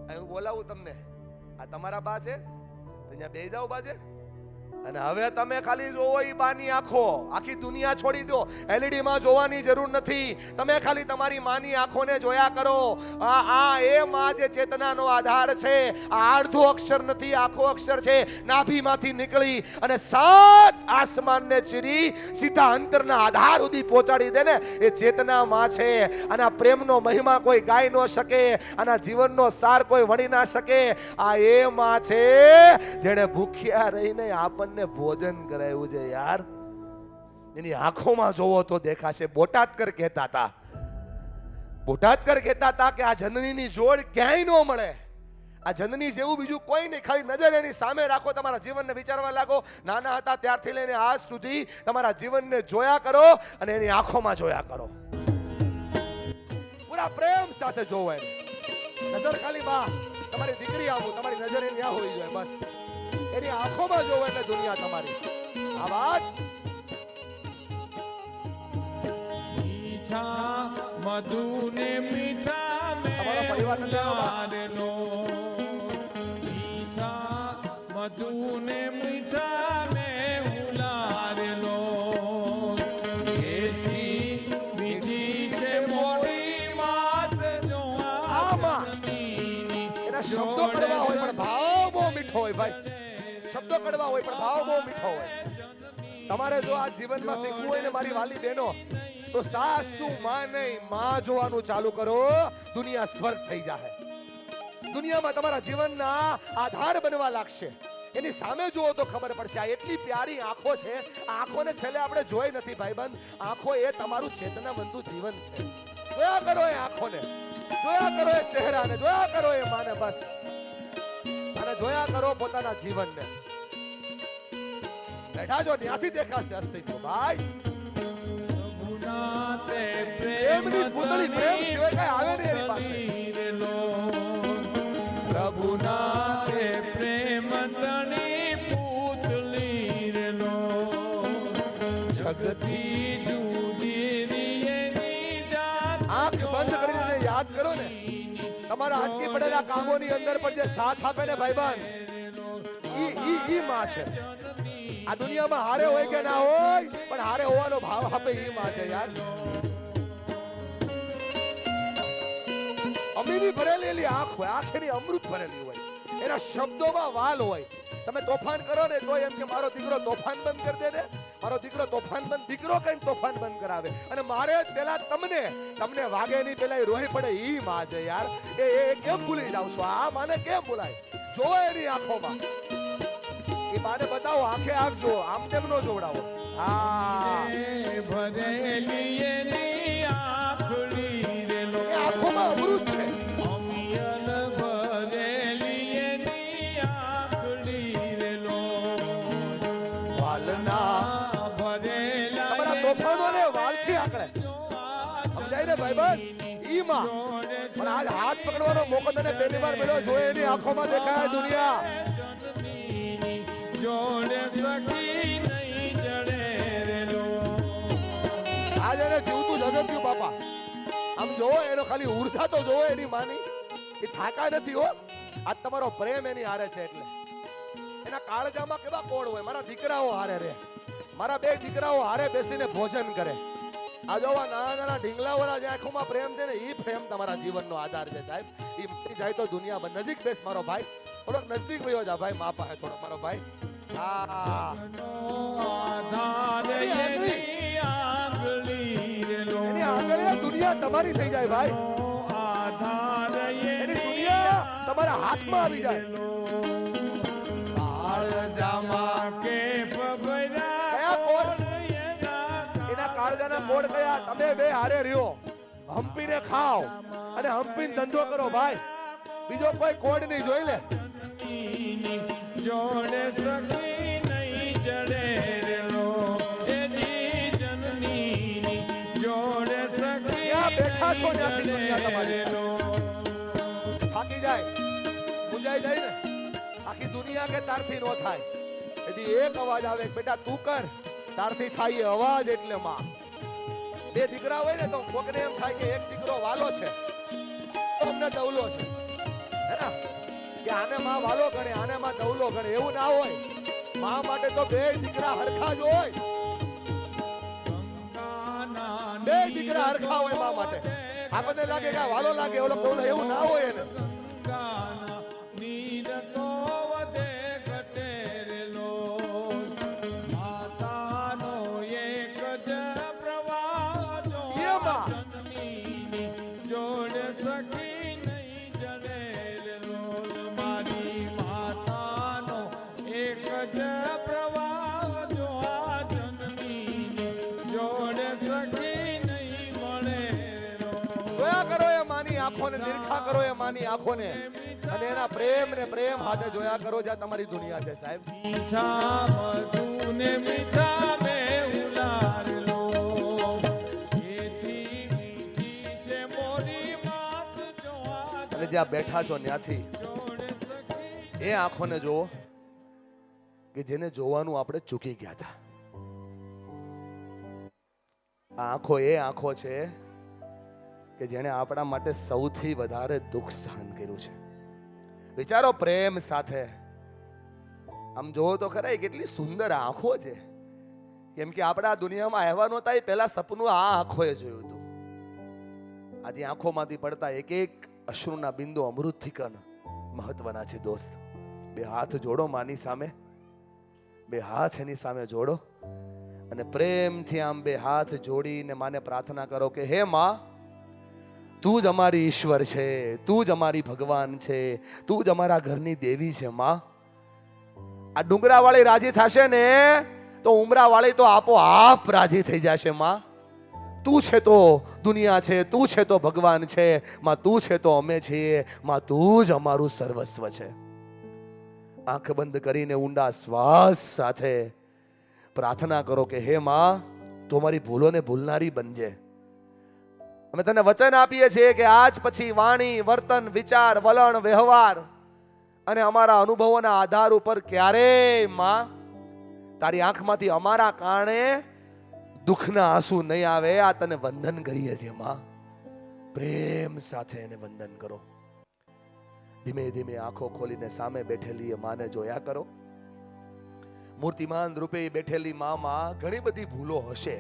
હું બોલાવું તમને, આ તમારા બા છે, અહીંયા બેસી જાઓ બાજે. અને હવે તમે ખાલી જોવો ઈ બાની આંખો, આખી દુનિયા છોડી દો, એલઈડી માં જોવાની જરૂર નથી. તમે ખાલી તમારી માની આંખોને જોયા કરો. આ એ માં જે ચેતનાનો આધાર છે, આ અડધો અક્ષર નથી, આખો અક્ષર છે. નાભીમાંથી નીકળી અને સાત આસમાનને ચીરી સીધા અંતરના આધાર સુધી પહોંચાડી દે ને, એ ચેતના માં છે. આના પ્રેમનો મહિમા કોઈ ગાઈ ન શકે, આના જીવનનો સાર કોઈ વણી ના શકે. આ એ માં છે જેણે ભૂખ્યા રહીને આપણને ભોજન કરાયું છે યાર. એની આંખોમાં જોવો તો દેખાશે. બોટાદકર કહેતા હતા, બોટાદકર કહેતા હતા કે આ જનનીની જોડ ક્યાંય ન મળે. આ જનની જેવું બીજું કોઈ નહીં. ખાલી નજર એની સામે રાખો, તમારા જીવનને વિચારવા લાગો. નાના હતા ત્યારથી લઈને આજ સુધી તમારા જીવનને જોયા કરો અને એની આંખોમાં જોયા કરો. પૂરા પ્રેમ સાથે જોવો એને. નજર ખાલી બા, તમારી દીકરી આવું, તમારી નજર એની આ હોવી જોઈએ બસ. એની આંખોમાં જોવો એટલે દુનિયા તમારી. આ વાત મીઠા મધુને મીઠા તમારો પરિવાર નથી લો, મીઠા મધુને મીઠા મે ઉલારેલો. એથી મીઠી છે મોરી વાત જો એના શબ્દો કડવા હોય પણ ભાવ બહુ મીઠો હોય ભાઈ. શબ્દો કડવા હોય પણ ભાવ બહુ મીઠો હોય. તમારે જો આ જીવનમાં શીખવું હોય ને મારી વાલી બહેનો, તો સાસુ માં નહીં, માં જોવાનું ચાલુ કરો. દુનિયા સ્વર્ગ થઈ જાય. દુનિયામાં તમારા જીવનના આધાર બનવા લાગશે. એની સામે જુઓ તો ખબર પડશે. આ એટલી પ્યારી આંખો છે. આ આંખોને છેલ્લે આપણે જોઈ નથી ભાઈબંધ. આંખો એ તમારું ચેતનાબંધુ જીવન છે. જોયા કરો એ આંખોને, જોયા કરો એ ચહેરાને, જોયા કરો એ માને બસ. અને જોયા કરો પોતાના જીવનને. બેઠા જો ત્યાંથી દેખાશે અસ્તિત્વ ભાઈ. પ્રેમની પૂતળી, પ્રેમ સિવાય કઈ આવે નહીં એની પાસે. પ્રભુના તે પ્રેમ તણી પૂતળી રેલો. જગતી જુદી એની જાત. આંખ બંધ કરીને યાદ કરો ને, તમારા અટકી પડેલા કામોની અંદર પણ જે સાથ આપે ને ભાઈબંધ, ઈ માં છે. આ દુનિયામાં હારે હોય કે ના હોય, પણ હારે હોવાનો ભાવ આપે ઈ માં છે યાર. અમીરી ભરેલી આંખ હોય, આંખની અમૃત ભરેલી હોય, એના શબ્દોમાં વાલ હોય. તમે તોફાન કરો ને તો એમ કે મારો દીકરો તોફાન બંધ કરી દે ને, મારો દીકરો તોફાન બંધ. દીકરો કઈ તોફાન બંધ કરાવે. અને મારે પેલા તમને વાગે નહીં, પેલા એ રોહી પડે ઈ માં છે યાર. એ કેમ ભૂલી જાવ છો? આ માને કેમ ભૂલાય? જોવો એની આંખોમાં. એ માને બતાવો, આંખે આંખ જુઓ, આમ તેમ નો જોવડાવો. હા, ભરેલી એની આંખડી રેલો. એ આંખોમાં અમૃત છે. અમિયલ ભરેલી એની આંખડી રેલો. વાલના ભરેલા તમારા તોફાનોને વાલથી આંકડે. સમજાય ને ભાઈબંધ? ઈ માં. પણ આજ હાથ પકડવાનો મોકો તને પહેલી વાર મળ્યો. જોઈ એની આંખોમાં દેખાય દુનિયા. જોડે સકી નહીં જગત્યું બાપા. આમ જોવો એનો ખાલી ઉર્જા તો જોવો એની માની, એ થાકા નથી હો. આજ તમારો પ્રેમ એની હારે છે એટલે. એના કાળજામાં કેવા કોળ હોય. મારા દીકરાઓ હારે રે, મારા બે દીકરાઓ હારે બેસીને ભોજન કરે. આ જોવા નાના નાના ઢીંગલાવાળા જે આંખોમાં પ્રેમ છે ને, એ પ્રેમ તમારા જીવનનો આધાર છે સાહેબ. એ મરી જાય તો દુનિયા બંધ. નજીક બેસ મારો ભાઈ, થોડોક નજદીક વયો જા ભાઈ, મા પાસે થોડો મારો ભાઈ. હા એની આંગળીએ દુનિયા તમારી થઈ જાય ભાઈ. એની દુનિયા તમારા હાથમાં આવી જાય. એના કાળજાના કોડ કયા? તમે બે હારે રહ્યો, હંપીને ખાઓ અને હંપીને ધંધો કરો ભાઈ. બીજો કોઈ કોડ નહીં, જોઈ લે. જોડે સખી નહીં જડે રેલો એની જનની જોડે સખી ક્યાં બેઠા છો ત્યાંથી દુનિયા તમારી થાકી જાય, મુંજાઈ જાય ને. આખી દુનિયા કે તારથી નો થાય. એથી એક અવાજ આવે, બેટા તું કર, તારથી થાય એ અવાજ. એટલે માં બે દીકરા હોય ને તો કોકને એમ થાય કે એક દીકરો વાલો છે તો અમને દવલો છે, હે ને? કે આને માં વાલો ગણે, આને માં દવલો ગણે, એવું ના હોય. માં માટે તો બે દીકરા હરખા જ હોય. બે દીકરા હરખા હોય માં માટે. આપણને લાગે કે વાલો લાગે ઓલો દવલો, એવું ના હોય એને. આંખોને નિરખા કરો એ માની આંખોને, અને એના પ્રેમ ને પ્રેમ હાથે જોયા કરો. જ્યાં તમારી દુનિયા છે સાહેબ. મીઠા મધુને મીઠા મે ઉલારલો એથી મીઠી છે મોરી માત જો અને જ્યાં બેઠા છો ત્યાંથી એ આંખોને જુઓ કે જેને જોવાનું આપણે ચૂકી ગયા હતા. આ આંખો એ આંખો છે કે જેણે આપણા માટે સૌથી વધારે દુઃખ સહન કર્યું છે. વિચારો પ્રેમ સાથે. આમ જોવો તો ખરા કેટલી સુંદર આંખો છે. કેમ કે આપણા દુનિયામાં આવ્યા નહોતા એ પહેલા સપનું આ આંખોએ જોયું હતું. આજે આંખોમાંથી પડતા એક એક અશ્રુના બિંદુ અમૃતથી કણ મહત્વના છે દોસ્ત. બે હાથ જોડો માની સામે, બે હાથ એની સામે જોડો અને પ્રેમથી આમ બે હાથ જોડીને માને પ્રાર્થના કરો કે હે માં, તું જ અમારી ઈશ્વર છે, તું જ અમારી ભગવાન છે, તું જ અમારા ઘરની દેવી છે માં. આ ડુંગરા વાળી રાજી થશે ને તો ઉમરા વાળી તો આપોઆપ રાજી થઈ જશે માં. તું છે તો દુનિયા છે, તું છે તો ભગવાન છે માં, તું છે તો અમે છીએ માં, તું જ અમારું સર્વસ્વ છે. આંખ બંધ કરીને ઊંડા શ્વાસ સાથે પ્રાર્થના કરો કે હે માં, તું અમારી ભૂલોને ભૂલનારી બનજે. અમે તને વચન આપીએ છીએ કે આજ પછી વાણી, વર્તન, વિચાર, વલણ, વ્યવહાર અને અમારા અનુભવોના આધાર ઉપર ક્યારેય માં તારી આંખમાંથી અમારા કારણે દુઃખના આંસુ નહીં આવે. આ તને વંદન કરીએ છીએ માં. પ્રેમ સાથે એને વંદન કરો. ધીમે ધીમે આંખો ખોલીને સામે બેઠેલી એ માને જોયા કરો. મૂર્તિમાન રૂપે બેઠેલી મામાં ઘણી બધી ભૂલો હશે,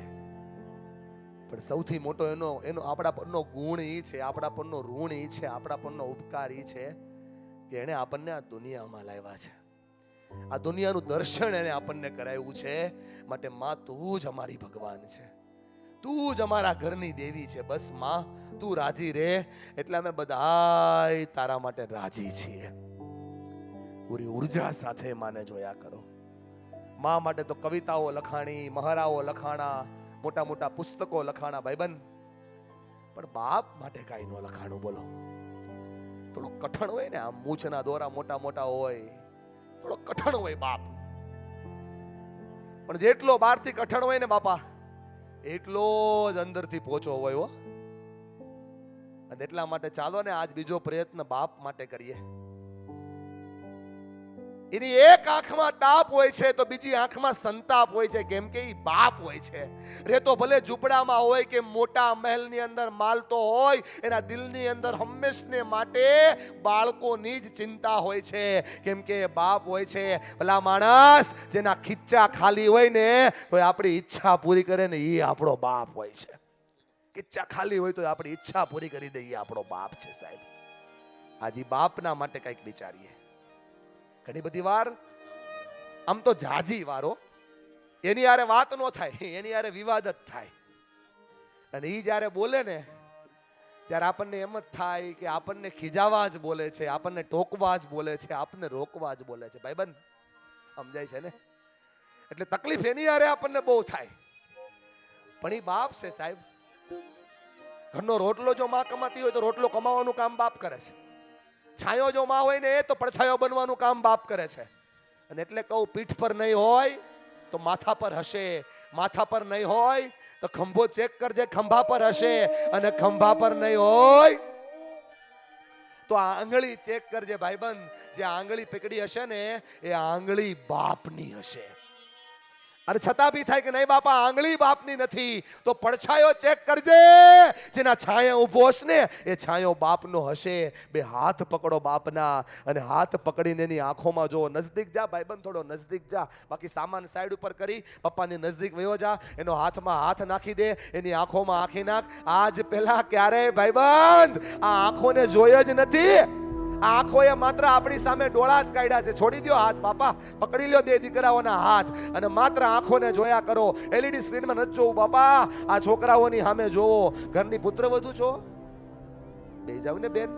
પણ સૌથી મોટો એનો આપણા પરનો ગુણ એ છે, આપણા પરનો ઋણ એ છે, આપણા પરનો ઉપકાર એ છે કે એને આપણને આ દુનિયામાં લાવ્યા છે. આ દુનિયાનું દર્શન એને આપણને કરાવ્યું છે. માટે માં, તું જ અમારી ભગવાન છે, તું જ અમારા ઘરની દેવી છે. બસ માં, તું રાજી રહે એટલે અમે બધાય તારા માટે રાજી છીએ. પૂરી ઉર્જા સાથે માને જોયા કરો. માં માટે તો કવિતાઓ લખાણી, મહારાઓ લખાણા, મોટા મોટા પુસ્તકો લખાણા ભાઈબંધ, પણ બાપ માટે કાંઈ ન લખાણું. બોલો, થોડો કઠણ હોય ને, આમ મૂછના દોરા મોટા મોટા હોય, થોડો કઠણ હોય બાપ. પણ જેટલો બહારથી કઠણ હોય ને બાપા, એટલો જ અંદરથી પોચો હોય હો. અને એટલા માટે ચાલો ને આજ બીજો પ્રયત્ન બાપ માટે કરીએ. એની એક આંખમાં તાપ હોય છે તો બીજી આંખમાં સંતાપ હોય છે, કેમ કે ઈ બાપ હોય છે. રેતો ભલે ઝૂંપડામાં હોય કે મોટા મહેલની અંદર માલતો હોય, એના દિલની અંદર હંમેશને માટે બાળકોની જ ચિંતા હોય છે, કેમ કે બાપ હોય છે. ભલા માણસ જેના ખીચ્ચા ખાલી હોય ને તો આપણી ઈચ્છા પૂરી કરે ને એ આપણો બાપ હોય છે. ખીચ્ચા ખાલી હોય તો આપણી ઈચ્છા પૂરી કરી દે એ આપણો બાપ છે સાહેબ. આજે બાપના માટે કંઈક વિચારીએ. ઘણી બધી વાર આમ તો જાજી વારો એની યારે વાત ન થાય, એની યારે વિવાદ જ થાય. અને ઈ જ્યારે બોલે ને ત્યારે આપણને એમ જ થાય કે આપણને ખીજાવા જ બોલે છે, આપણને ટોકવા જ બોલે છે, આપણને રોકવા જ બોલે છે. ભાઈબંધ સમજાય છે ને? એટલે તકલીફ એની યારે આપણને બહુ થાય. પણ ઈ બાપ છે સાહેબ. ઘરનો રોટલો જો માં કમાતી હોય તો રોટલો કમાવાનું કામ બાપ કરે છે. છાયો જો માં હોય ને તો પડછાયો બનવાનું કામ બાપ કરે છે. અને એટલે કહું, પીઠ પર નહીં હોય તો માથા પર હશે, માથા પર નહીં હોય તો ખંભો ચેક કરજે, ખંભા પર હશે. અને ખંભા પર નહીં હોય તો આંગળી ચેક કરજે ભાઈબંધ. જે આંગળી પકડી હશે ને એ આંગળી બાપની હશે. અને છતાં બી થાય કે નહીં બાપા આંગળી બાપની નથી, તો પડછાયો ચેક કરજે. જેના છાયા ઊભો હશે ને એ છાયો બાપનો હશે. બે હાથ પકડો બાપના અને હાથ પકડીને એની આંખોમાં જો. નજદીક જા ભાઈબંધ, થોડો નજદીક જા. બાકી સામાન સાઈડ ઉપર કરી પપ્પાની નજદીક વયો જા. એનો હાથમાં હાથ નાખી દે, એની આંખોમાં આંખી નાખ. આજ પહેલા ક્યારેય ભાઈબંધ આ આંખોને જોઈ જ નથી. આ આંખોએ માત્ર આપણી સામે ડોળા જ કાઢ્યા છે. છોડી દો હાથ બાપા, પકડી લ્યો બે દીકરાઓના હાથ અને માત્ર આંખોને જોયા કરો. એલઈડી સ્ક્રીનમાં નથી જોવું બાપા. આ છોકરાઓની સામે જોવો. ઘરની પુત્રવધુ છો, બે જાવ ને બેન.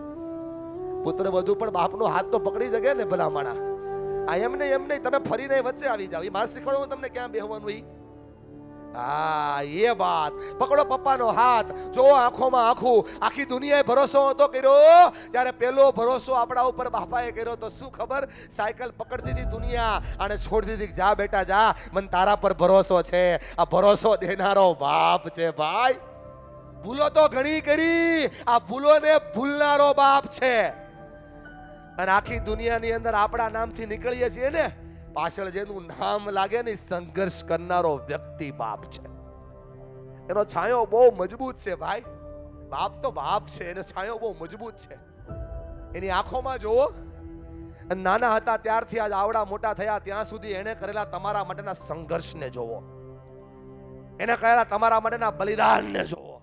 પુત્રવધુ પણ બાપનો હાથ તો પકડી જગે ને ભલા માણા. આ એમ નહીં તમે ફરીને વચ્ચે આવી જાવ. એ મારે શીખવાડવું તમને ક્યાં બેહવાનું. ઈ હા એ વાત. પકડો પપ્પાનો હાથ, જો આંખોમાં આંખું. આખી દુનિયાએ ભરોસો હતો કર્યો, ત્યારે પેલો ભરોસો આપણા ઉપર બાપાએ કર્યો તો શું ખબર? સાયકલ પકડતી હતી દુનિયા અને છોડી દીધી. જા બેટા જા, મને તારા પર ભરોસો છે. આ ભરોસો દેનારો બાપ છે ભાઈ. ભૂલો તો ઘણી કરી, આ ભૂલોને ભૂલનારો બાપ છે. અને આખી દુનિયાની અંદર આપણા નામથી નીકળીએ છીએ ને, પાછળ જેનું નામ લાગે ને સંઘર્ષ કરનારો વ્યક્તિ બાપ છે. એનો છાયો બહુ મજબૂત છે ભાઈ. બાપ તો બાપ છે, એનો છાયો બહુ મજબૂત છે. એની આંખોમાં જોવો. નાના હતા ત્યારથી આજ આવડા મોટા થયા ત્યાં સુધી એને કરેલા તમારા માટેના સંઘર્ષને જોવો, એને કરેલા તમારા માટેના બલિદાનને જોવો.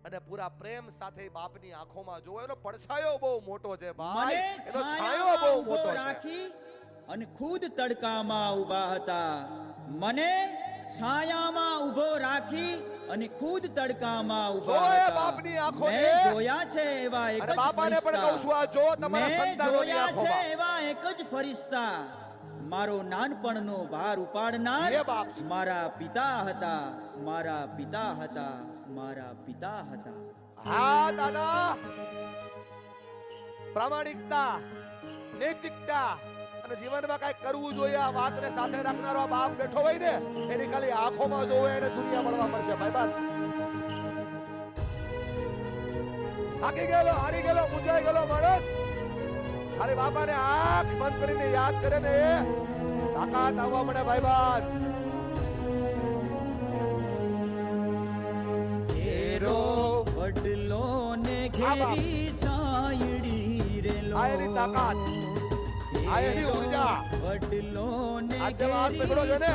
અને પૂરા પ્રેમ સાથે બાપની આંખોમાં જોવો. એનો પડછાયો બહુ મોટો છે ભાઈ. એનો છાયો બહુ મોટો છે. અને ખુદ તડકામાં ઊભા હતા. મને છાયામાં ઊભો રાખી અને ખુદ તડકામાં ઊભા હતા. બાપની આંખો મેં જોયા છે એવા એક જ બાપાને પણ કહું છું, આ જો તમારા સંતાનોની જોયા છે આંખોમાં એવા એક જ ફરિશ્તા. મારો નાનપણનો ભાર ઉપાડનાર એ બાપ છે. મારા પિતા હતા, મારા પિતા હતા, મારા પિતા હતા. હા દાદા, પ્રામાણિકતા, નૈતિકતા અને જીવનમાં કઈ કરવું જોઈએ આ વાતને સાથે રાખનારો આ બાપ બેઠો હોય ને, એની ખાલી આંખોમાં જોવે એને દુનિયા મળવા મળશે ભાઈ. બસ થાકી ગયેલો, હારી ગયેલો, મૂંઝાઈ ગયેલો માણસ ખાલી બાપાને આંખ બંધ કરીને યાદ કરે ને તાકાત આવવા મળે ભાઈ. બાદ ઘેરો વડલો ને ઘેરી છાયડી રે લો. આ એની તાકાત, આ એની ઉર્જા. વડલો ને આ જેમ હાથ પકડો છો ને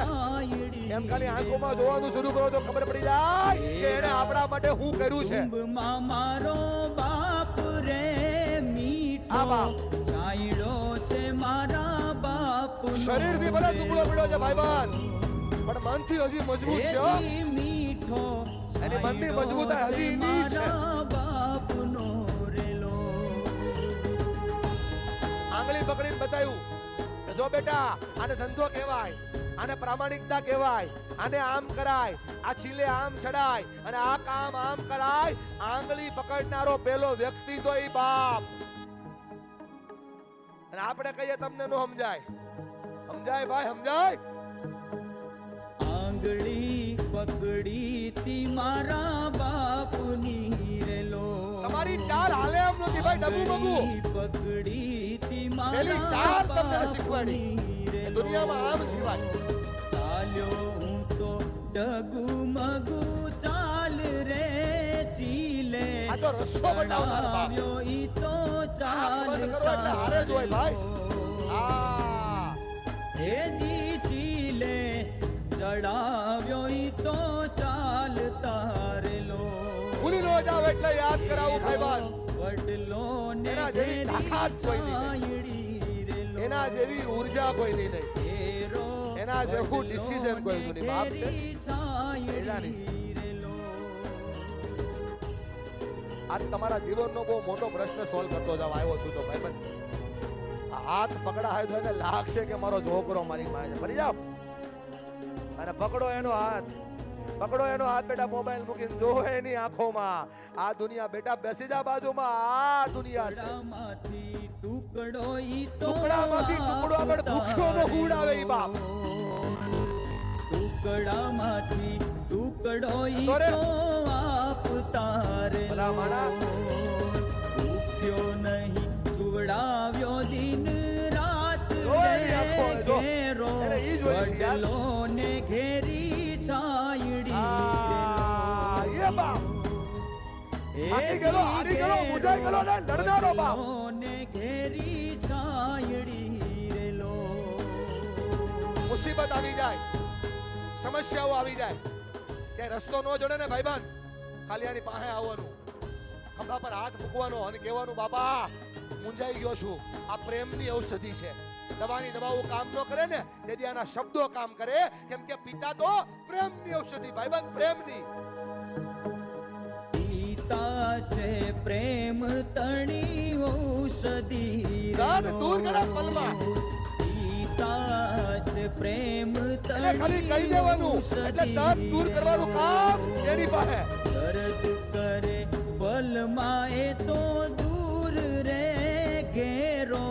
એમ ખાલી આંખોમાં જોવાનું શરૂ કરો તો ખબર પડી જાય કે એને આપણા માટે શું કર્યું છે. કુંભમાં મારો બાપ રે મીઠો આ બાપ. છાયડો છે મારા બાપ. શરીરથી ભલે દુબળો પડ્યો છે ભાઈબંધ, પણ મનથી હજી મજબૂત છે હો. મીઠો એની મનની મજબૂતાઈ હજી એની જ છે. બાપનો રેલો. આંગળી પકડીને બતાવ્યું કે જો બેટા આને ધંધો કહેવાય, આને પ્રામાણિકતા કહેવાય, આને આમ કરાય, આ ચીલે આમ ચડાય અને આ કામ આમ કરાય. આંગળી પકડનારો પેલો વ્યક્તિ તો ઈ બાપ. અને આપણે કહીએ તમને નો સમજાય. સમજાય ભાઈ, સમજાય. આંગળી પકડી તી મારા બાપની રેલો. તમારી ચાલ હાલે એમ નથી ભાઈ, ડગું બગું. પકડી તી પેલી ચાર તમને શીખવાડી. એ દુનિયામાં આમ જીવાય. ચાલ્યો હું તો ડગુમગુ ચાલ રે ચીલે આ તો રસ્તો બતાવનાર બાપ. આવ્યો ઈ તો આંખ બંધ કરો એટલે હારે જ હોય ભાઈ. આ હેજી ચીલે ચડાવ્યો ઈ તો ચાલતા રેલો ભૂલી નો જાવ એટલે યાદ કરાવું ભાઈબાન. વડલો ને એના જેવી તાકાત કોઈ નહીં. છાયડી રેલો એના જેવી ઉર્જા કોઈ નહીં. ઘેરો એના જેવું ડિસિઝન કોઈ નહીં. બાપ છે છાયડી રેલો આજ તમારા જીવનનો બહુ મોટો પ્રશ્ન સોલ્વ કરતો જાવ આવ્યો છું તો ભાઈબંધ. આ હાથ પકડાય તો એને લાગશે કે મારો છોકરો મારી પાસે ફરી જાવ અને પકડો એનો હાથ. પકડો એનો હાથ બેટા, મોબાઈલ મૂકીને જો એની આંખોમાં. આ દુનિયા બેટા બેસી જા બાજુમાં. આ દુનિયા છે. ટુકડામાંથી ટુકડો ઈ તો ટુકડામાંથી ટુકડો આગળ ભૂખ્યોનો ઉડાવે ઈ બાપ. ટુકડામાંથી ટુકડો ઈ અરે. તો આપતા રે ભલા માણા. ભૂખ્યો નહીં સુવડાવ્યો દિન રાત જો એની આંખો, રે જો. ઘેરો એને ઈ જોઈ છે યાર. વડલો ને ઘેરી છાયડી આ એ બાપ. હારી ગયેલો, હારી ગયેલો, મુજાઈ ગયેલો ને લડનારો બાપ. ને ઘેરી છાયડી રેલો મુસીબત આવી જાય, સમસ્યાઓ આવી જાય, ક્યાંય રસ્તો ન જોડે ને ભાઈબાન, ખાલી આની પાસે આવવાનું, ખંભા પર હાથ મૂકવાનો અને કહેવાનું બાબા મૂંઝાઈ ગયો છું. આ પ્રેમની ઔષધિ છે. દવાની દવાઓ કામ ન કરે ને તેથી આના શબ્દો કામ કરે, કેમ કે પિતા તો પ્રેમની ઔષધિ ભાઈબાન, પ્રેમની. પિતા છે પ્રેમ તણી ઔષધિ દર્દ દૂર કરે પલમાં. પિતા છે પ્રેમ એટલે ખાલી કહી દેવાનું એટલે દર્દ દૂર કરવાનું કામ એની પાસે. દર્દ કરે પલમાં એ તો દૂર રે ઘેરો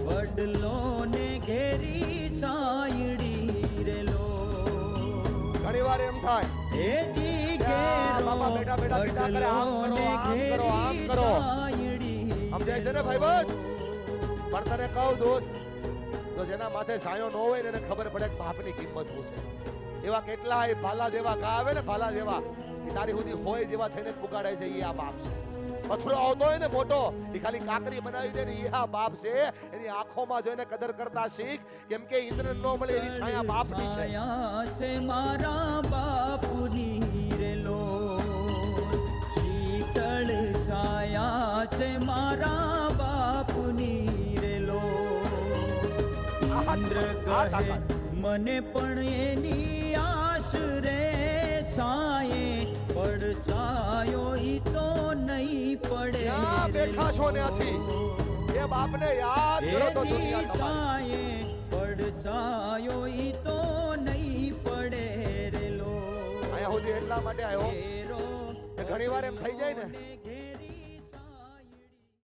વડલો ને ઘેરી છાયડી રેલો ઘણી વાર એમ થાય હેજી ત્યાં ઘેરો બાપા બેટા બેટા પિતા કરે, આમ કરો, વડલો ને આમ કરો, આમ ઘેરી કરો. છાયડી સમજાય છે ને ભાઈબંધ? પણ તને કહું દોસ્ત, તો જેના માથે સાયો ન હોય ને એને ખબર પડે કે બાપની કિંમત શું છે. એવા કેટલાય ભાલા જેવા કા આવે ને, ભાલા જેવા એ તારી સુધી હોય જેવા થઈને જ પુકારાય છે. એ આ બાપ છે. પથરો આવતો હોય ને મોટો, એ ખાલી કાકરી બનાવી દે ને એ આ બાપ છે. એની આંખોમાં જોઈને કદર કરતા શીખ, કેમ કે ઇન્દ્ર ન મળે એવી છાયા બાપની છે. છાયા છે મારા બાપુની રેલો શીતળ છાયા છે મારા બાપુની રેલો ઇન્દ્ર કહે મને પણ એની આશ રે છાયે પડછાયો ઈ તો નહીં પડે ક્યાં બેઠા છો ત્યાંથી એ બાપને યાદ કરો તો દુનિયા તમારી. છાયે પડછાયો ઈ તો નહીં પડે રેલો અહીંયા સુધી એટલા માટે આવ્યો ઘેરો કે ઘણી વાર એમ થઈ જાય ને ઘેરી